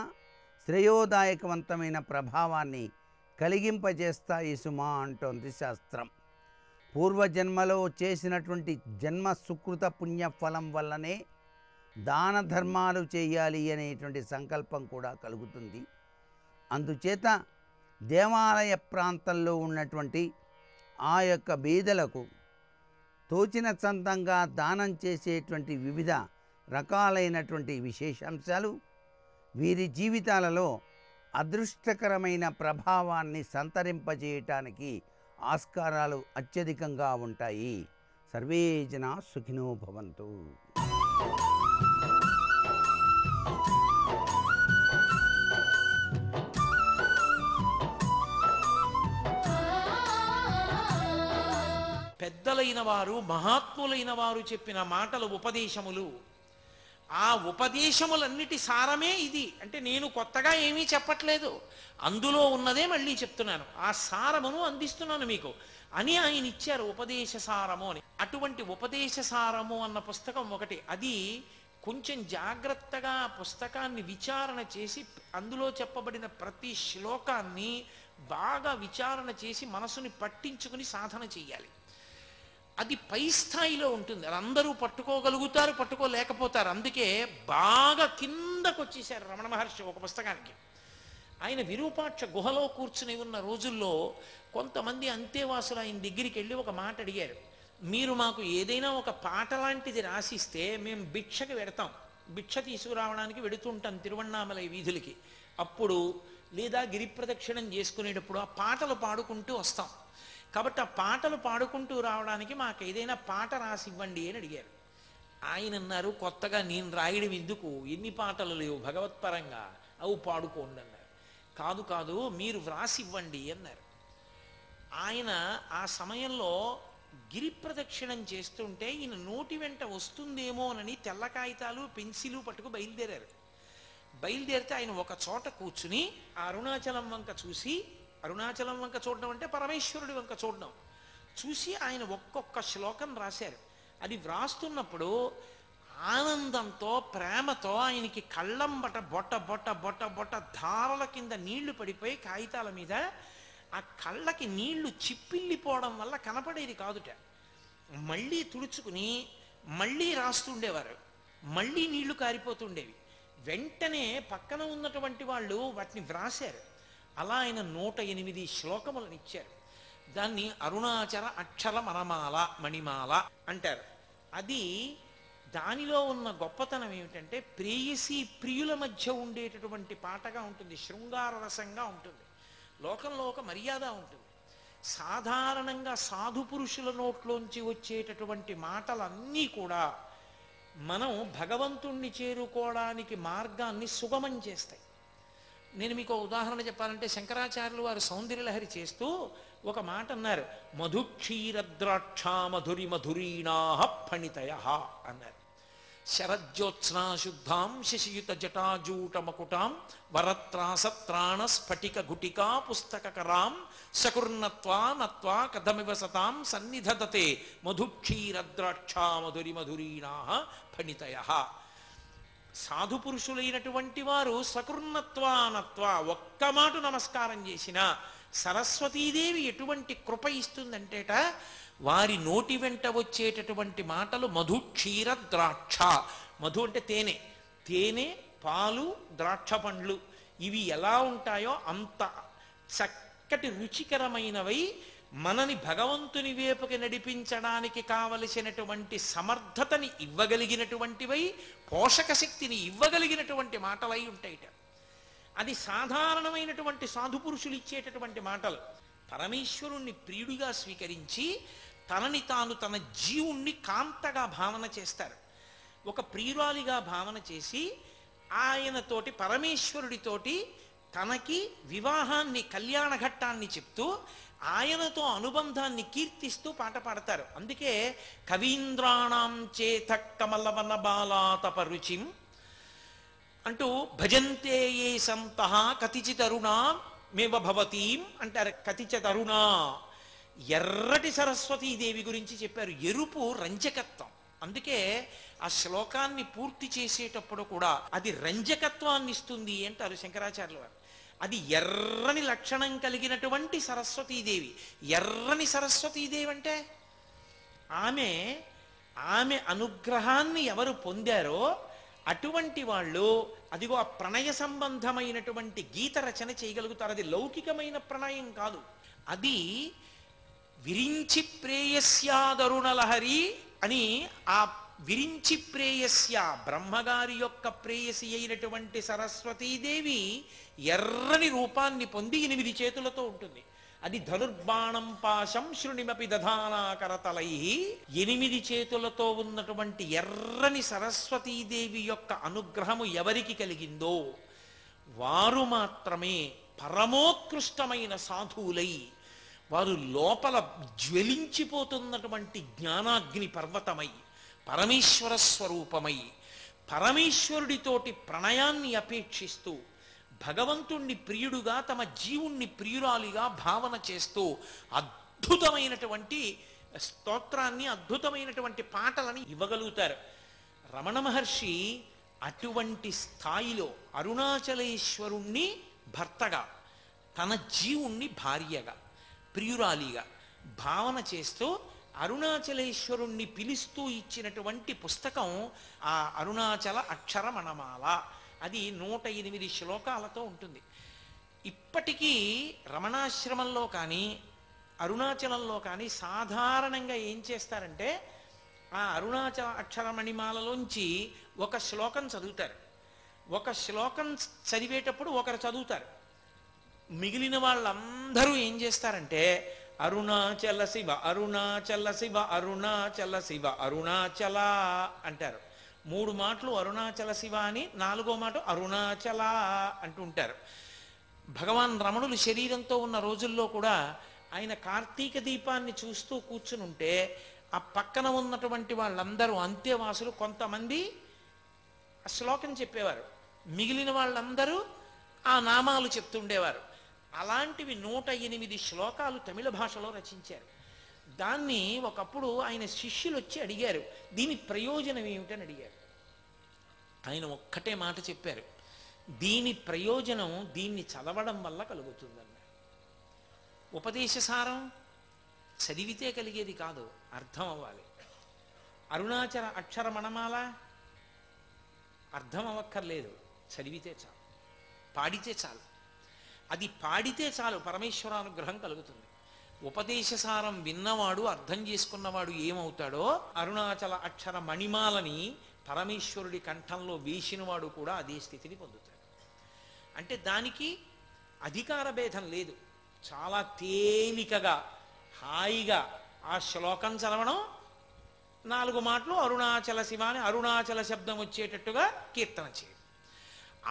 శ్రేయోదాయకవంతమైన ప్రభావాన్ని కలిగింపజేస్తాయి సుమా అంటోంది శాస్త్రం. పూర్వజన్మలో చేసినటువంటి జన్మ సుకృత పుణ్య ఫలం వల్లనే దాన ధర్మాలు చేయాలి అనేటువంటి సంకల్పం కూడా కలుగుతుంది. అందుచేత దేవాలయ ప్రాంతంలో ఉన్నటువంటి ఆ యొక్క బీదలకు తోచిన సొంతంగా దానం చేసేటువంటి వివిధ రకాలైనటువంటి విశేషాంశాలు వీరి జీవితాలలో అదృష్టకరమైన ప్రభావాన్ని సంతరింపజేయటానికి ఆస్కారాలు అత్యధికంగా ఉంటాయి. సర్వే జనా సుఖినో భవంతు. పెద్దలైన వారు మహాత్ములైన వారు చెప్పిన మాటలు ఉపదేశములు. ఆ ఉపదేశములన్నిటి సారమే ఇది. అంటే నేను కొత్తగా ఏమీ చెప్పట్లేదు, అందులో ఉన్నదే మళ్ళీ చెప్తున్నాను, ఆ సారమును అందిస్తున్నాను మీకు అని ఆయన ఇచ్చారు ఉపదేశ సారము అని. అటువంటి ఉపదేశ సారము అన్న పుస్తకం ఒకటి, అది కొంచెం జాగ్రత్తగా పుస్తకాన్ని విచారణ చేసి అందులో చెప్పబడిన ప్రతి శ్లోకాన్ని బాగా విచారణ చేసి మనసుని పట్టించుకుని సాధన చెయ్యాలి. అది పై స్థాయిలో ఉంటుంది, అది అందరూ పట్టుకోగలుగుతారు, పట్టుకోలేకపోతారు. అందుకే బాగా కిందకు వచ్చేసారు రమణ మహర్షి ఒక పుస్తకానికి. ఆయన విరూపాక్ష గుహలో కూర్చుని ఉన్న రోజుల్లో కొంతమంది అంతేవాసులు ఆయన దగ్గరికి వెళ్ళి ఒక మాట అడిగారు, మీరు మాకు ఏదైనా ఒక పాట లాంటిది రాసిస్తే మేము భిక్షకి వెడతాం, భిక్ష తీసుకురావడానికి వెడుతుంటాం తిరువణ్ణామలై వీధులకి, అప్పుడు లేదా గిరి ప్రదక్షిణం చేసుకునేటప్పుడు ఆ పాటలు పాడుకుంటూ వస్తాం, కాబట్టి ఆ పాటలు పాడుకుంటూ రావడానికి మాకు ఏదైనా పాట రాసి ఇవ్వండి అని అడిగారు. ఆయన అన్నారు, కొత్తగా నేను రాయడం ఎందుకు, ఎన్ని పాటలు లేవు భగవత్పరంగా, అవి పాడుకోండి అన్నారు. కాదు కాదు మీరు వ్రాసి ఇవ్వండి అన్నారు. ఆయన ఆ సమయంలో గిరి ప్రదక్షిణం చేస్తుంటే ఈయన నోటి వెంట వస్తుందేమోనని తెల్ల కాగితాలు పెన్సిలు పట్టుకు బయలుదేరారు. బయలుదేరితే ఆయన ఒక చోట కూర్చుని అరుణాచలం వంక చూసి, అరుణాచలం వంక చూడడం అంటే పరమేశ్వరుడి వంక చూడడం, చూసి ఆయన ఒక్కొక్క శ్లోకం రాశారు. అది వ్రాస్తున్నప్పుడు ఆనందంతో ప్రేమతో ఆయనకి కళ్ళంబట బొట్ట బొట్ట బొట్ట బొట్ట ధారల కింద నీళ్లు పడిపోయి కాగితాల మీద ఆ కళ్ళకి నీళ్లు చిప్పిల్లిపోవడం వల్ల కనపడేది కాదుట. మళ్ళీ తుడుచుకుని మళ్ళీ రాస్తుండేవారు, మళ్ళీ నీళ్లు కారిపోతుండేవి. వెంటనే పక్కన ఉన్నటువంటి వాళ్ళు వాటిని వ్రాశారు. అలా ఆయన 108 శ్లోకములను ఇచ్చారు. దాన్ని అరుణాచల అక్షర మనమాల మణిమాల అంటారు. అది దానిలో ఉన్న గొప్పతనం ఏమిటంటే ప్రేయసి ప్రియుల మధ్య ఉండేటటువంటి పాటగా ఉంటుంది, శృంగార రసంగా ఉంటుంది, లోకంలో ఒక మర్యాద ఉంటుంది. సాధారణంగా సాధు పురుషుల నోట్లోంచి వచ్చేటటువంటి మాటలన్నీ కూడా మనం భగవంతుణ్ణి చేరుకోవడానికి మార్గాన్ని సుగమం చేస్తాయి. నేను మీకు ఉదాహరణ చెప్పాలంటే శంకరాచార్యులు వారు సౌందర్యలహరి చేస్తూ ఒక మాట అన్నారు, మధుక్షీరద్రాక్ష మధురి మధురీణాః ఫణితయః అన్నారు. శరజ్యోత్స్నా శుద్ధాం శశియుత జటాజూట మకుటాం వరత్రాసత్రాణ స్ఫటిక గుటికా పుస్తకరాం సకుర్ణత్వా నత్వా కథమివ సతాం సన్నిధదతే మధుక్షీరద్రాక్ష మధురి మధురీణాః ఫణితయః. సాధు పురుషులైనటువంటి వారు సకృన్నత్వానత్వ ఒక్క మాట నమస్కారం చేసిన సరస్వతీదేవి ఎటువంటి కృప ఇస్తుందంటేట, వారి నోటి వెంట వచ్చేటటువంటి మాటలు మధు క్షీర ద్రాక్ష. మధు అంటే తేనె, తేనె పాలు ద్రాక్ష పండ్లు, ఇవి ఎలా ఉంటాయో అంత చక్కటి రుచికరమైనవై మనని భగవంతుని వైపుకి నడిపించడానికి కావలసినటువంటి సమర్థతని ఇవ్వగలిగినటువంటివై, పోషక శక్తిని ఇవ్వగలిగినటువంటి మాటలై ఉంటాయిట. అది సాధారణమైనటువంటి సాధు పురుషులు ఇచ్చేటటువంటి మాటలు. పరమేశ్వరుణ్ణి ప్రియుడిగా స్వీకరించి తనని తాను తన జీవుణ్ణి కాంతగా భావన చేస్తారు. ఒక ప్రియురాలిగా భావన చేసి ఆయనతోటి పరమేశ్వరుడితోటి తనకి వివాహాన్ని కళ్యాణ ఘట్టాన్ని చెప్తూ ఆయనతో అనుబంధాన్ని కీర్తిస్తూ పాట పాడతారు. అందుకే కవీంద్రాణం చేత కమలవన బాలాతపరుచిం అంటూ భజంతే ఏ సంతః కతిచితరుణా మేవ భవతీం అంటారు. కతిచితరుణా ఎర్రటి సరస్వతీదేవి గురించి చెప్పారు. ఎరుపు రంజకత్వం. అందుకే ఆ శ్లోకాన్ని పూర్తి చేసేటప్పుడు కూడా అది రంజకత్వాన్ని ఇస్తుంది అంటారు శంకరాచార్యుల వారు. అది ఎర్రని లక్షణం కలిగినటువంటి సరస్వతీదేవి. ఎర్రని సరస్వతీదేవి అంటే ఆమె అనుగ్రహాన్ని ఎవరు పొందారో అటువంటి వాళ్ళు అదిగో ఆ ప్రణయ సంబంధమైనటువంటి గీత రచన చేయగలుగుతారు. అది లౌకికమైన ప్రణయం కాదు, అది విరించి ప్రేయస్యాదరుణలహరి అని ఆ విరించి ప్రేయస్య బ్రహ్మగారి యొక్క ప్రేయసి అయినటువంటి సరస్వతీదేవి ఎర్రని రూపాన్ని పొంది 8 చేతులతో ఉంటుంది. అది ధనుర్బాణం పాశం శృణిమపి దధానాకరతలై 8 చేతులతో ఉన్నటువంటి ఎర్రని సరస్వతీదేవి యొక్క అనుగ్రహము ఎవరికి కలిగిందో వారు మాత్రమే పరమోత్కృష్టమైన సాధువులై వారు లోపల జ్వలించిపోతున్నటువంటి జ్ఞానాగ్ని పర్వతమై పరమేశ్వర స్వరూపమై పరమేశ్వరుడితోటి ప్రణయాన్ని అపేక్షిస్తూ భగవంతుణ్ణి ప్రియుడుగా తమ జీవుణ్ణి ప్రియురాలిగా భావన చేస్తూ అద్భుతమైనటువంటి స్తోత్రాన్ని అద్భుతమైనటువంటి పాటలని ఇవ్వగలుగుతారు. రమణ మహర్షి అటువంటి స్థాయిలో అరుణాచలేశ్వరుణ్ణి భర్తగా తన జీవుణ్ణి భార్యగా ప్రియురాలిగా భావన చేస్తూ అరుణాచలేశ్వరుణ్ణి పిలుస్తూ ఇచ్చినటువంటి పుస్తకం ఆ అరుణాచల అక్షరమణమాల. అది 108 శ్లోకాలతో ఉంటుంది. ఇప్పటికీ రమణాశ్రమంలో కానీ అరుణాచలంలో కానీ సాధారణంగా ఏం చేస్తారంటే ఆ అరుణాచల అక్షరమణిమాలలోంచి ఒక శ్లోకం చదువుతారు. ఒక శ్లోకం చదివేటప్పుడు ఒకరు చదువుతారు. మిగిలిన వాళ్ళందరూ ఏం చేస్తారంటే అరుణాచల శివ అరుణాచల శివ అరుణాచల శివ అరుణాచల అంటారు. 3 మాటలు అరుణాచల శివ అని 4వ మాట అరుణాచల అంటుంటారు. భగవాన్ రమణులు శరీరంతో ఉన్న రోజుల్లో కూడా ఆయన కార్తీక దీపాన్ని చూస్తూ కూర్చుని ఉంటే ఆ పక్కన ఉన్నటువంటి వాళ్ళందరూ అంత్యవాసులు కొంతమంది ఆ శ్లోకం చెప్పేవారు, మిగిలిన వాళ్ళందరూ ఆ నామాలు చెప్తుండేవారు. అలాంటివి 108 శ్లోకాలు తమిళ భాషలో రచించారు. దాన్ని ఒకప్పుడు ఆయన శిష్యులు వచ్చి అడిగారు, దీని ప్రయోజనం ఏమిటని అడిగారు. ఆయన ఒక్కటే మాట చెప్పారు, దీని ప్రయోజనం దీన్ని చదవడం వల్ల కలుగుతుందన్నారు. ఉపదేశసారం చదివితే కలిగేది కాదు, అర్థం అవ్వాలి. అరుణాచల అక్షరమణమాల అర్థం అవ్వక్కర్లేదు, చదివితే చాలు, పాడితే చాలు. అది పాడితే చాలు పరమేశ్వరానుగ్రహం కలుగుతుంది. ఉపదేశసారం విన్నవాడు అర్థం చేసుకున్నవాడు ఏమవుతాడో అరుణాచల అక్షర మణిమాలని పరమేశ్వరుడి కంఠంలో వేసినవాడు కూడా అదే స్థితిని పొందుతాడు. అంటే దానికి అధికార భేదం లేదు. చాలా తేలికగా హాయిగా ఆ శ్లోకం చదవడం, 4 మాటలు అరుణాచల శివ అని అరుణాచల శబ్దం వచ్చేటట్టుగా కీర్తన చేయడం.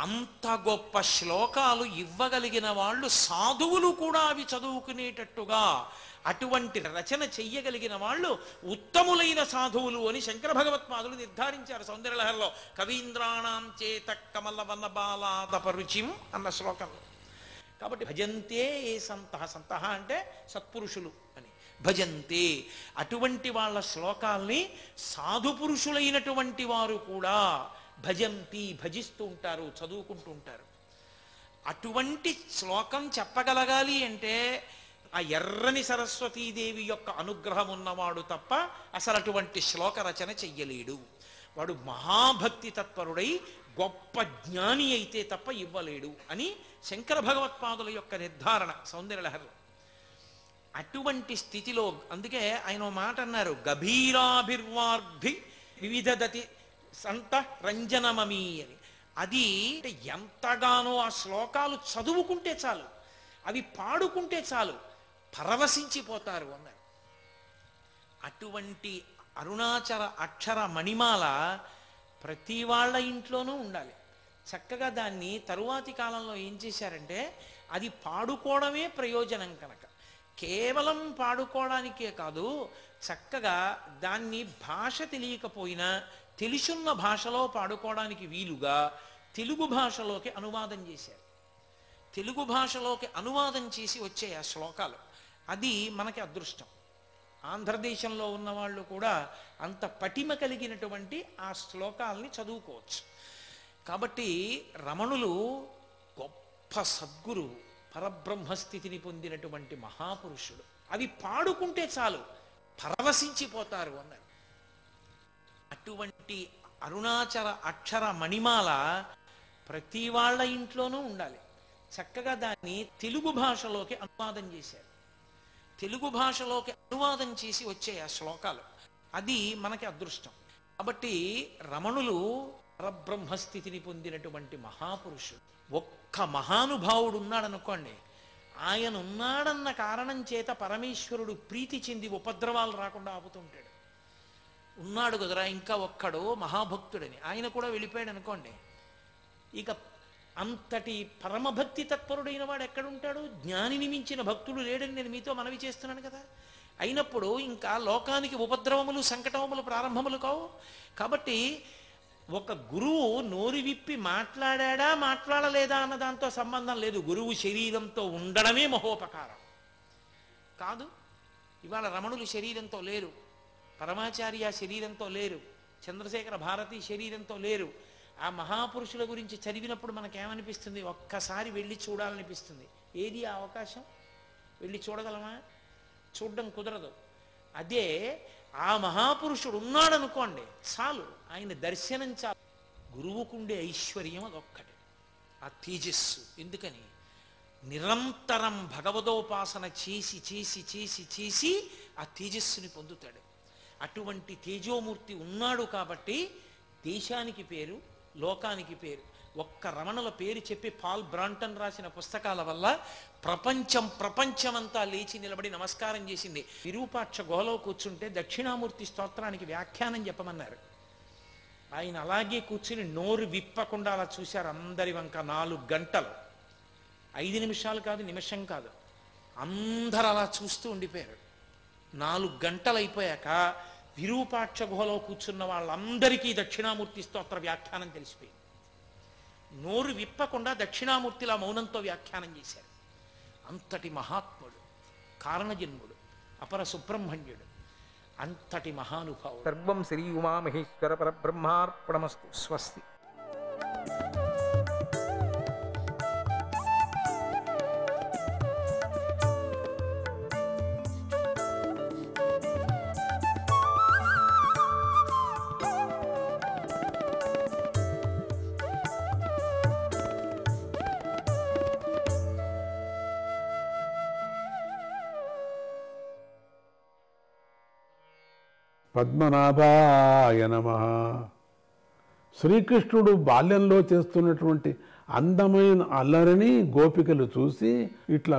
అంత గొప్ప శ్లోకాలు ఇవ్వగలిగిన వాళ్ళు సాధువులు కూడా అవి చదువుకునేటట్టుగా అటువంటి రచన చెయ్యగలిగిన వాళ్ళు ఉత్తములైన సాధువులు అని శంకర భగవత్పాదులు నిర్ధారించారు సౌందర్యలహరిలో. కవీంద్రాణం చేత కమల వన బాలాదపరుచిం అన్న శ్లోకంలో. కాబట్టి భజంతే ఏ సంతః, సంతః అంటే సత్పురుషులు అని, భజంతే అటువంటి వాళ్ళ శ్లోకాల్ని సాధు పురుషులైనటువంటి వారు కూడా భజంతి భజిస్తూ ఉంటారు, చదువుకుంటూ ఉంటారు. అటువంటి శ్లోకం చెప్పగలగాలి అంటే ఆ ఎర్రని సరస్వతీదేవి యొక్క అనుగ్రహం ఉన్నవాడు తప్ప అసలు అటువంటి శ్లోక రచన చెయ్యలేడు. వాడు మహాభక్తి తత్పరుడై గొప్ప జ్ఞాని అయితే తప్ప ఇవ్వలేడు అని శంకర భగవత్పాదుల యొక్క నిర్ధారణ సౌందర్యలహరిలో. అటువంటి స్థితిలో అందుకే ఆయన మాట అన్నారు, గభీరాభిర్వార్భి వివిధదతి సంత రంజనమీ అని. అది ఎంతగానో ఆ శ్లోకాలు చదువుకుంటే చాలు, అవి పాడుకుంటే చాలు, పరవశించిపోతారు అన్నారు. అటువంటి అరుణాచల అక్షర మణిమాల ప్రతి వాళ్ళ ఇంట్లోనూ ఉండాలి. చక్కగా దాన్ని తరువాతి కాలంలో ఏం చేశారంటే అది పాడుకోవడమే ప్రయోజనం కనుక కేవలం పాడుకోవడానికే కాదు, చక్కగా దాన్ని భాష తెలియకపోయినా తెలుసున్న భాషలో పాడుకోవడానికి వీలుగా తెలుగు భాషలోకి అనువాదం చేశారు. తెలుగు భాషలోకి అనువాదం చేసి వచ్చే ఆ శ్లోకాలు, అది మనకి అదృష్టం. ఆంధ్రదేశంలో ఉన్నవాళ్ళు కూడా అంత పటిమ కలిగినటువంటి ఆ శ్లోకాలని చదువుకోవచ్చు. కాబట్టి రమణులు గొప్ప సద్గురు, పరబ్రహ్మస్థితిని పొందినటువంటి మహాపురుషుడు. అవి పాడుకుంటే చాలు, పరవశించిపోతారు అన్నారు. అటువంటి అరుణాచల అక్షర మణిమాల ప్రతి వాళ్ళ ఇంట్లోనూ ఉండాలి. చక్కగా దాన్ని తెలుగు భాషలోకి అనువాదం చేశారు. తెలుగు భాషలోకి అనువాదం చేసి వచ్చాయి ఆ శ్లోకాలు. అది మనకి అదృష్టం. కాబట్టి రమణులు పరబ్రహ్మస్థితిని పొందినటువంటి మహాపురుషుడు. ఒక్క మహానుభావుడు ఉన్నాడనుకోండి, ఆయన ఉన్నాడన్న కారణం చేత పరమేశ్వరుడు ప్రీతి చెంది ఉపద్రవాలు రాకుండా ఆపుతుంటాడు. ఉన్నాడు కదరా ఇంకా ఒక్కడు మహాభక్తుడని, ఆయన కూడా వెళ్ళిపోయాడు అనుకోండి, ఇక అంతటి పరమభక్తి తత్పరుడైన వాడు ఎక్కడుంటాడు? జ్ఞానిని మించిన భక్తుడు లేడని నేను మీతో మనవి చేస్తున్నాను కదా. అయినప్పుడు ఇంకా లోకానికి ఉపద్రవములు సంకటములు ప్రారంభములు కావు. కాబట్టి ఒక గురువు నోరు విప్పి మాట్లాడా మాట్లాడలేదా అన్న దాంతో సంబంధం లేదు. గురువు శరీరంతో ఉండడమే మహోపకారం కాదు. ఇవాళ రమణులు శరీరంతో లేరు, పరమాచార్య శరీరంతో లేరు, చంద్రశేఖర భారతి శరీరంతో లేరు. ఆ మహాపురుషుల గురించి చదివినప్పుడు మనకేమనిపిస్తుంది? ఒక్కసారి వెళ్ళి చూడాలనిపిస్తుంది. ఏది ఆ అవకాశం? వెళ్ళి చూడగలమా? చూడడం కుదరదు. అదే ఆ మహాపురుషుడు ఉన్నాడనుకోండి చాలు, ఆయన దర్శనం చాలు. గురువుకుండే ఐశ్వర్యం అదొక్కటే, ఆ తేజస్సు. ఎందుకని? నిరంతరం భగవదోపాసన చేసి చేసి చేసి చేసి ఆ తేజస్సుని పొందుతాడు. అటువంటి తేజోమూర్తి ఉన్నాడు కాబట్టి దేశానికి పేరు, లోకానికి పేరు. ఒక్క రమణుల పేరు చెప్పి పాల్ బ్రాంటన్ రాసిన పుస్తకాల వల్ల ప్రపంచమంతా లేచి నిలబడి నమస్కారం చేసింది. విరూపాక్ష గుహలో కూర్చుంటే దక్షిణామూర్తి స్తోత్రానికి వ్యాఖ్యానం చెప్పమన్నారు. ఆయన అలాగే కూర్చుని నోరు విప్పకుండా అలా చూశారు అందరి వంక 4 గంటలు. 5 నిమిషాలు కాదు, నిమిషం కాదు, అందరు అలా చూస్తూ ఉండిపోయారు. 4 గంటలు అయిపోయాక విరూపాక్ష గుహలో కూర్చున్న వాళ్ళందరికీ దక్షిణామూర్తి స్తోత్ర వ్యాఖ్యానం తెలిసిపోయింది. నోరు విప్పకుండా దక్షిణామూర్తిలా మౌనంతో వ్యాఖ్యానం చేశారు. అంతటి మహాత్ముడు, కారణజన్ముడు, అపర సుబ్రహ్మణ్యుడు, అంతటి మహానుభావుడు. సర్వం శ్రీ ఉమామహేశ్వర పరబ్రహ్మార్పణమస్తు. స్వస్తి. పద్మనాభాయ నమః. శ్రీకృష్ణుడు బాల్యంలో చేస్తున్నటువంటి అందమైన అల్లరిని గోపికలు చూసి ఇట్లా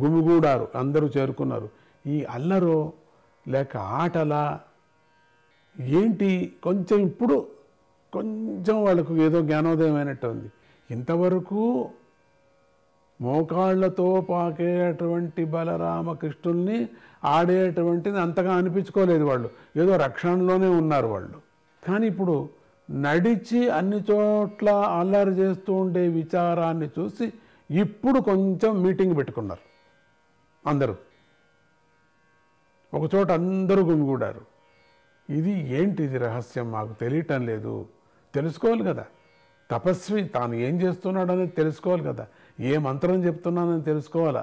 గుమిగూడారు, అందరూ చేరుకున్నారు. ఈ అల్లరో లేక ఆటలా ఏంటి? కొంచెం ఇప్పుడు కొంచెం వాళ్ళకు ఏదో జ్ఞానోదయం అయినట్టు ఉంది. ఇంతవరకు మోకాళ్లతో పాకేటువంటి బలరామకృష్ణుల్ని ఆడేటువంటిది అంతగా అనిపించుకోలేదు వాళ్ళు, ఏదో రక్షణలోనే ఉన్నారు వాళ్ళు. కానీ ఇప్పుడు నడిచి అన్ని చోట్ల అల్లరి చేస్తూ ఉండే విచారాన్ని చూసి ఇప్పుడు కొంచెం మీటింగ్ పెట్టుకున్నారు అందరూ. ఒకచోట అందరూ గుమిగూడారు. ఇది ఏంటిది రహస్యం? మాకు తెలియటం లేదు. తెలుసుకోవాలి కదా, తపస్వి తాను ఏం చేస్తున్నాడు అనేది తెలుసుకోవాలి కదా, ఏ మంత్రం చెప్తున్నానని తెలుసుకోవాలా,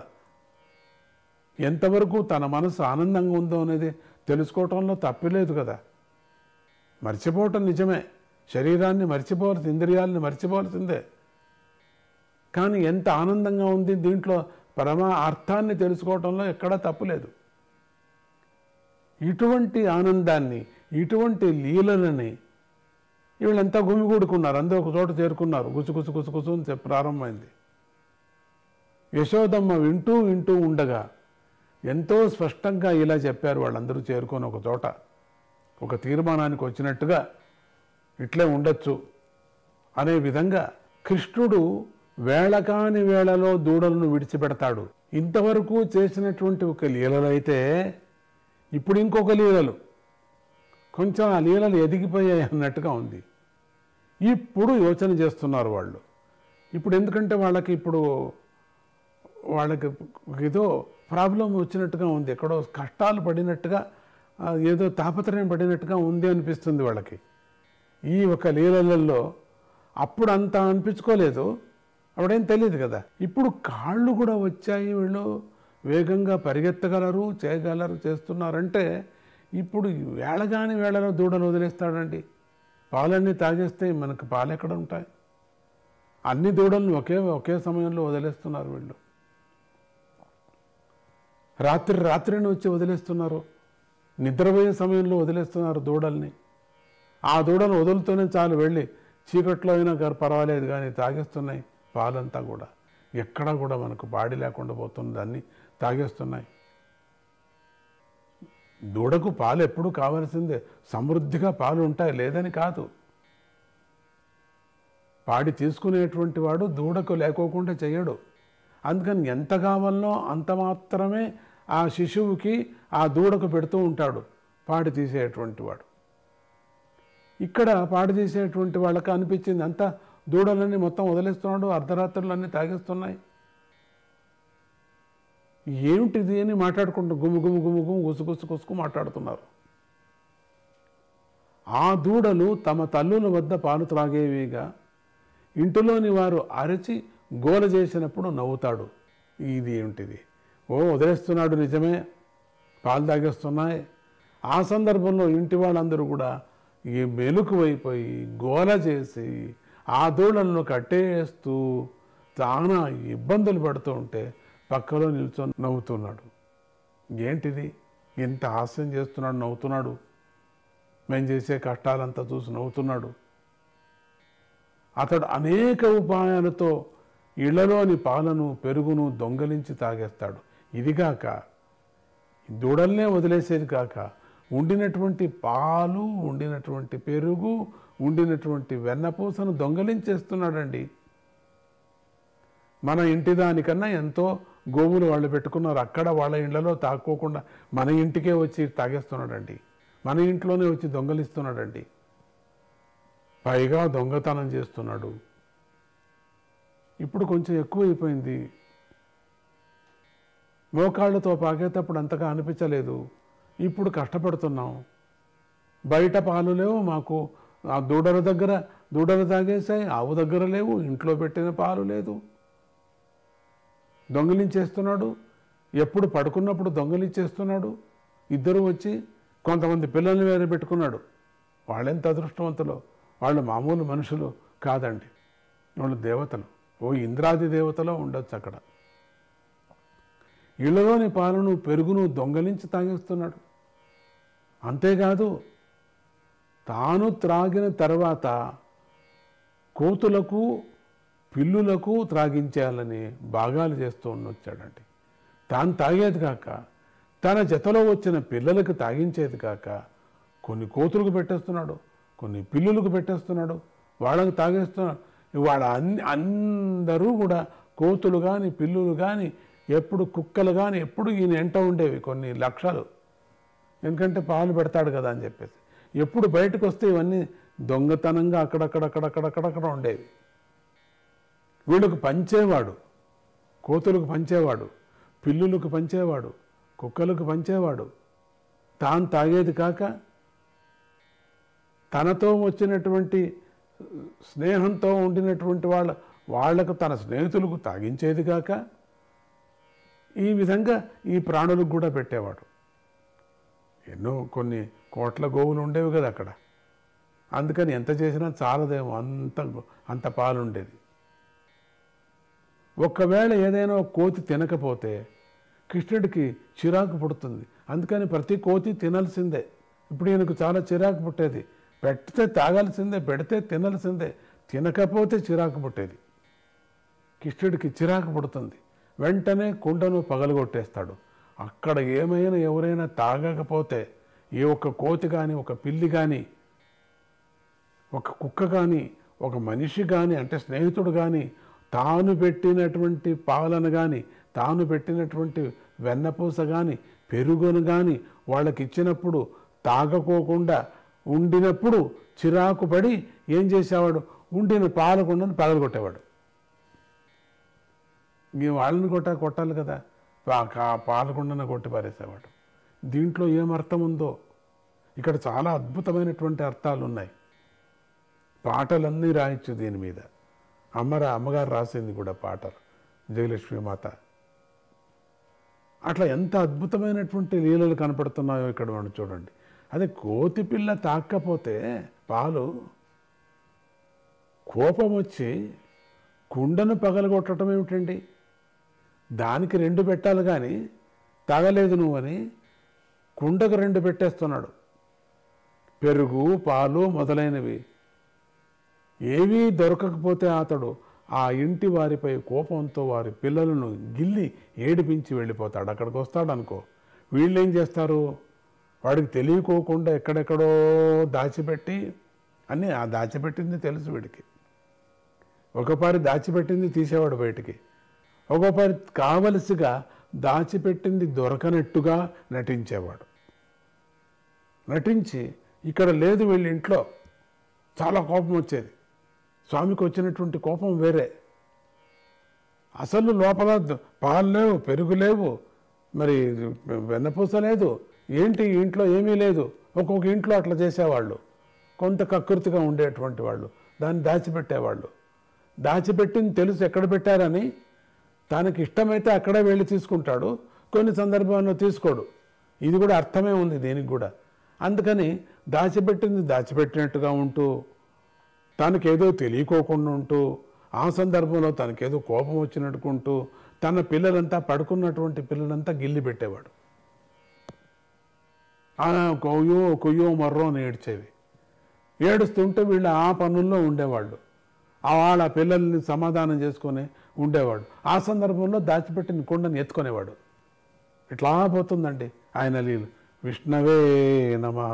ఎంతవరకు తన మనసు ఆనందంగా ఉందో అనేది తెలుసుకోవటంలో తప్పులేదు కదా. మర్చిపోవటం నిజమే, శరీరాన్ని మర్చిపోవాల్సి, ఇంద్రియాలని మర్చిపోవాల్సిందే. కానీ ఎంత ఆనందంగా ఉంది దీంట్లో, పరమా అర్థాన్ని తెలుసుకోవటంలో ఎక్కడా తప్పులేదు. ఇటువంటి ఆనందాన్ని, ఇటువంటి లీలలని వీళ్ళంతా గుమిగూడుకున్నారు, అందరూ ఒక చోట చేరుకున్నారు. గుసుగుసు గుసుగుసు అని ప్రారంభమైంది. యశోదమ్మ వింటూ వింటూ ఉండగా ఎంతో స్పష్టంగా ఇలా చెప్పారు వాళ్ళందరూ చేరుకొని ఒక చోట ఒక తీర్మానానికి వచ్చినట్టుగా, ఇట్లే ఉండొచ్చు అనే విధంగా. కృష్ణుడు వేళకాని వేళలో దూడలను విడిచిపెడతాడు. ఇంతవరకు చేసినటువంటి ఒక లీలలైతే ఇప్పుడు ఇంకొక లీలలు, కొంచెం ఆ లీలలు ఎదిగిపోయాయి అన్నట్టుగా ఉంది. ఇప్పుడు యోచన చేస్తున్నారు వాళ్ళు. ఇప్పుడు ఎందుకంటే వాళ్ళకి ఏదో ప్రాబ్లం వచ్చినట్టుగా ఉంది, ఎక్కడో కష్టాలు పడినట్టుగా, ఏదో తాపత్రయం పడినట్టుగా ఉంది అనిపిస్తుంది వాళ్ళకి ఈ ఒక లీలలలో. అప్పుడు అంత అనిపించుకోలేదు, అప్పుడేం తెలియదు కదా. ఇప్పుడు కాళ్ళు కూడా వచ్చాయి, వీళ్ళు వేగంగా పరిగెత్తగలరు, చేయగలరు, చేస్తున్నారంటే ఇప్పుడు వేళగాని వేళలో దూడలు వదిలేస్తాడండి. పాలన్నీ తాగేస్తే మనకు పాలు ఎక్కడ ఉంటాయి? అన్ని దూడలను ఒకే సమయంలో వదిలేస్తున్నారు వీళ్ళు. రాత్రిని వచ్చి వదిలేస్తున్నారు, నిద్రపోయే సమయంలో వదిలేస్తున్నారు దూడల్ని. ఆ దూడలు వదులుతూనే చాలు, వెళ్ళి చీకట్లో అయినా పర్వాలేదు కానీ తాగేస్తున్నాయి పాలంతా కూడా. ఎక్కడా కూడా మనకు పాడి లేకుండా పోతున్నది, అన్నీ తాగేస్తున్నాయి. దూడకు పాలు ఎప్పుడు కావాల్సిందే, సమృద్ధిగా పాలు ఉంటాయి లేదని కాదు. పాడి తీసుకునేటువంటి వాడు దూడకు లేకోకుండా చేయడు. అందుకని ఎంత కావాలనో అంత మాత్రమే ఆ శిశువుకి ఆ దూడకు పెడుతూ ఉంటాడు పాడి తీసేటువంటి వాడు. ఇక్కడ పాడి తీసేటువంటి వాళ్ళకి అనిపించింది అంతా దూడలన్నీ మొత్తం వదిలేస్తున్నాడు, అర్ధరాత్రులన్నీ తాగేస్తున్నాయి, ఏమిటిది అని మాట్లాడుకుంటూ గుమ్ము గుమ్ము గుమ్ము గుమ్ము గుసుకు మాట్లాడుతున్నారు. ఆ దూడలు తమ తల్లుల వద్ద పాలు త్రాగేవిగా ఇంటిలోని వారు అరచి గోల చేసినప్పుడు నవ్వుతాడు. ఇది ఏమిటిది, ఓ వదిలేస్తున్నాడు నిజమే, పాలు తాగేస్తున్నాయి. ఆ సందర్భంలో ఇంటి వాళ్ళందరూ కూడా ఈ మెలకువైపోయి గోల చేసి ఆ దూడలను కట్టేస్తూ చాలా ఇబ్బందులు పడుతూ ఉంటే పక్కలో నిల్చొని నవ్వుతున్నాడు. ఏంటిది, ఎంత హాస్యం చేస్తున్నాడు, నవ్వుతున్నాడు, మేము చేసే కష్టాలంతా చూసి నవ్వుతున్నాడు. అతడు అనేక ఉపాయాలతో ఇళ్లలోని పాలను పెరుగును దొంగలించి తాగేస్తాడు. ఇదిగాక దూడల్నే వదిలేసేది కాక ఉండినటువంటి పాలు, ఉండినటువంటి పెరుగు, ఉండినటువంటి వెన్నపూసను దొంగలించేస్తున్నాడండి. మన ఇంటి దానికన్నా ఎంతో గోవులు వాళ్ళు పెట్టుకున్నారు, అక్కడ వాళ్ళ ఇళ్లలో తాక్కోకుండా మన ఇంటికే వచ్చి తాగేస్తున్నాడండి, మన ఇంట్లోనే వచ్చి దొంగలిస్తున్నాడండి, పైగా దొంగతనం చేస్తున్నాడు. ఇప్పుడు కొంచెం ఎక్కువైపోయింది, మోకాళ్ళతో పాకేటప్పుడు అంతగా అనిపించలేదు, ఇప్పుడు కష్టపడుతున్నాం, బయట పాలు లేవు మాకు, ఆ దూడలు తాగేసాయి, ఆవు దగ్గర లేవు, ఇంట్లో పెట్టిన పాలు లేదు, దొంగిలించేస్తున్నాడు, ఎప్పుడు పడుకున్నప్పుడు దొంగిలించేస్తున్నాడు. ఇద్దరు వచ్చి కొంతమంది పిల్లల్ని వేరే పెట్టుకున్నాడు. వాళ్ళెంత అదృష్టవంతులో, వాళ్ళు మామూలు మనుషులు కాదండి, వాళ్ళు దేవతలు, ఓ ఇంద్రాది దేవతలో ఉండొచ్చు అక్కడ. ఇళ్లలోని పాలను పెరుగును దొంగలించి తాగేస్తున్నాడు. అంతేకాదు తాను త్రాగిన తర్వాత కోతులకు పిల్లులకు త్రాగించాలని భాగాలు చేస్తూ వచ్చాడండి. తాను తాగేది కాక తన జతలో వచ్చిన పిల్లలకు తాగించేది కాక కొన్ని కోతులకు పెట్టేస్తున్నాడు, కొన్ని పిల్లులకు పెట్టేస్తున్నాడు, వాళ్ళకు తాగేస్తున్నాడు. వాళ్ళ అందరూ కూడా కోతులు కానీ పిల్లులు కానీ ఎప్పుడు కుక్కలు కానీ ఎప్పుడు ఈయన ఎంట ఉండేవి కొన్ని లక్షలు, ఎందుకంటే పాలు పెడతాడు కదా అని చెప్పేసి. ఎప్పుడు బయటకు వస్తే ఇవన్నీ దొంగతనంగా అక్కడక్కడ ఉండేవి. వీళ్ళకు పంచేవాడు, కోతులకు పంచేవాడు, పిల్లులకు పంచేవాడు, కుక్కలకు పంచేవాడు. తాను తాగేది కాక తనతో వచ్చినటువంటి స్నేహంతో ఉండినటువంటి వాళ్లకు తన స్నేహితులకు తాగించేది కాక ఈ విధంగా ఈ ప్రాణులకు కూడా పెట్టేవాడు. ఎన్నో కొన్ని కోట్ల గోవులు ఉండేవి కదా అక్కడ, అందుకని ఎంత చేసినా చాలదేమో, అంత పాలు ఉండేది. ఒక్కవేళ ఏదైనా కోతి తినకపోతే కృష్ణుడికి చిరాకు పుడుతుంది, అందుకని ప్రతి కోతి తినాల్సిందే. ఇప్పుడు ఈయనకు చాలా చిరాకు పుట్టేది, పెడితే తాగాల్సిందే, పెడితే తినాల్సిందే, తినకపోతే చిరాకు పుట్టేది. కృష్ణుడికి చిరాకు పుడుతుంది, వెంటనే కుండను పగలగొట్టేస్తాడు. అక్కడ ఏమైనా ఎవరైనా తాగకపోతే ఏ ఒక్క కోతి కానీ, ఒక పిల్లి కానీ, ఒక కుక్క కానీ, ఒక మనిషి కానీ, అంటే స్నేహితుడు కానీ తాను పెట్టినటువంటి పాలను కానీ, తాను పెట్టినటువంటి వెన్నపూస కానీ, పెరుగును కానీ వాళ్ళకి ఇచ్చినప్పుడు తాగకోకుండా ఉండినప్పుడు చిరాకు పడి ఏం చేసేవాడు, ఉండిన పాలకుండను పగలగొట్టేవాడు. వాళ్ళని కొట్టాలి కదా, పాలకుండను కొట్టి పారేసేవాడు. దీంట్లో ఏమర్థం ఉందో ఇక్కడ చాలా అద్భుతమైనటువంటి అర్థాలు ఉన్నాయి. పాటలన్నీ రాయొచ్చు దీని మీద. అమ్మగారు రాసింది కూడా పాటలు, జయలక్ష్మి మాత. అట్లా ఎంత అద్భుతమైనటువంటి లీలలు కనపడుతున్నాయో ఇక్కడ మనం చూడండి. అదే కోతి పిల్ల తాక్కపోతే పాలు కోపం వచ్చి కుండను పగలగొట్టడం ఏమిటండి, దానికి 2 పెట్టాలి కానీ తాగలేదు నువ్వని కుండకు 2 పెట్టేస్తున్నాడు. పెరుగు, పాలు మొదలైనవి ఏవీ దొరకకపోతే అతడు ఆ ఇంటి వారిపై కోపంతో వారి పిల్లలను గిల్లి ఏడిపించి వెళ్ళిపోతాడు. అక్కడికి వస్తాడు అనుకో, వీళ్ళు ఏం చేస్తారు, వాడికి తెలియకోకుండా ఎక్కడెక్కడో దాచిపెట్టి అన్నీ ఆ దాచిపెట్టింది తెలుసు వీడికి. ఒకపారి దాచిపెట్టింది తీసేవాడు బయటికి, ఒకపారి కావలసిగా దాచిపెట్టింది దొరకనట్టుగా నటించేవాడు. నటించి ఇక్కడ లేదు వీళ్ళ ఇంట్లో చాలా కోపం వచ్చేది. స్వామికి వచ్చినటువంటి కోపం వేరే. అసలు లోపల పాలు లేవు, పెరుగు లేవు, మరి వెన్నపూస లేదు, ఏంటి ఇంట్లో ఏమీ లేదు. ఒక్కొక్క ఇంట్లో అట్లా చేసేవాళ్ళు, కొంత కకృతిగా ఉండేటువంటి వాళ్ళు దాన్ని దాచిపెట్టేవాళ్ళు. దాచిపెట్టింది తెలుసు ఎక్కడ పెట్టారని, తనకి ఇష్టమైతే అక్కడే వెళ్ళి తీసుకుంటాడు, కొన్ని సందర్భాల్లో తీసుకోడు. ఇది కూడా అర్థమే ఉంది దీనికి కూడా. అందుకని దాచిపెట్టింది దాచిపెట్టినట్టుగా ఉంటూ, తనకేదో తెలియకోకుండా ఉంటూ, ఆ సందర్భంలో తనకేదో కోపం వచ్చినట్టుకుంటూ తన పిల్లలంతా పడుకున్నటువంటి పిల్లలంతా గిల్లి పెట్టేవాడు. కొయ్యో కొయ్యో మర్రో అని ఏడ్చేవి. ఏడుస్తుంటే వీళ్ళు ఆ పనుల్లో ఉండేవాళ్ళు. వాళ్ళ పిల్లల్ని సమాధానం చేసుకొని ఉండేవాడు. ఆ సందర్భంలో దాచిపెట్టిన కుండని ఎత్తుకునేవాడు. ఇట్లా పోతుందండి ఆయన లీలు. విష్ణవే నమః.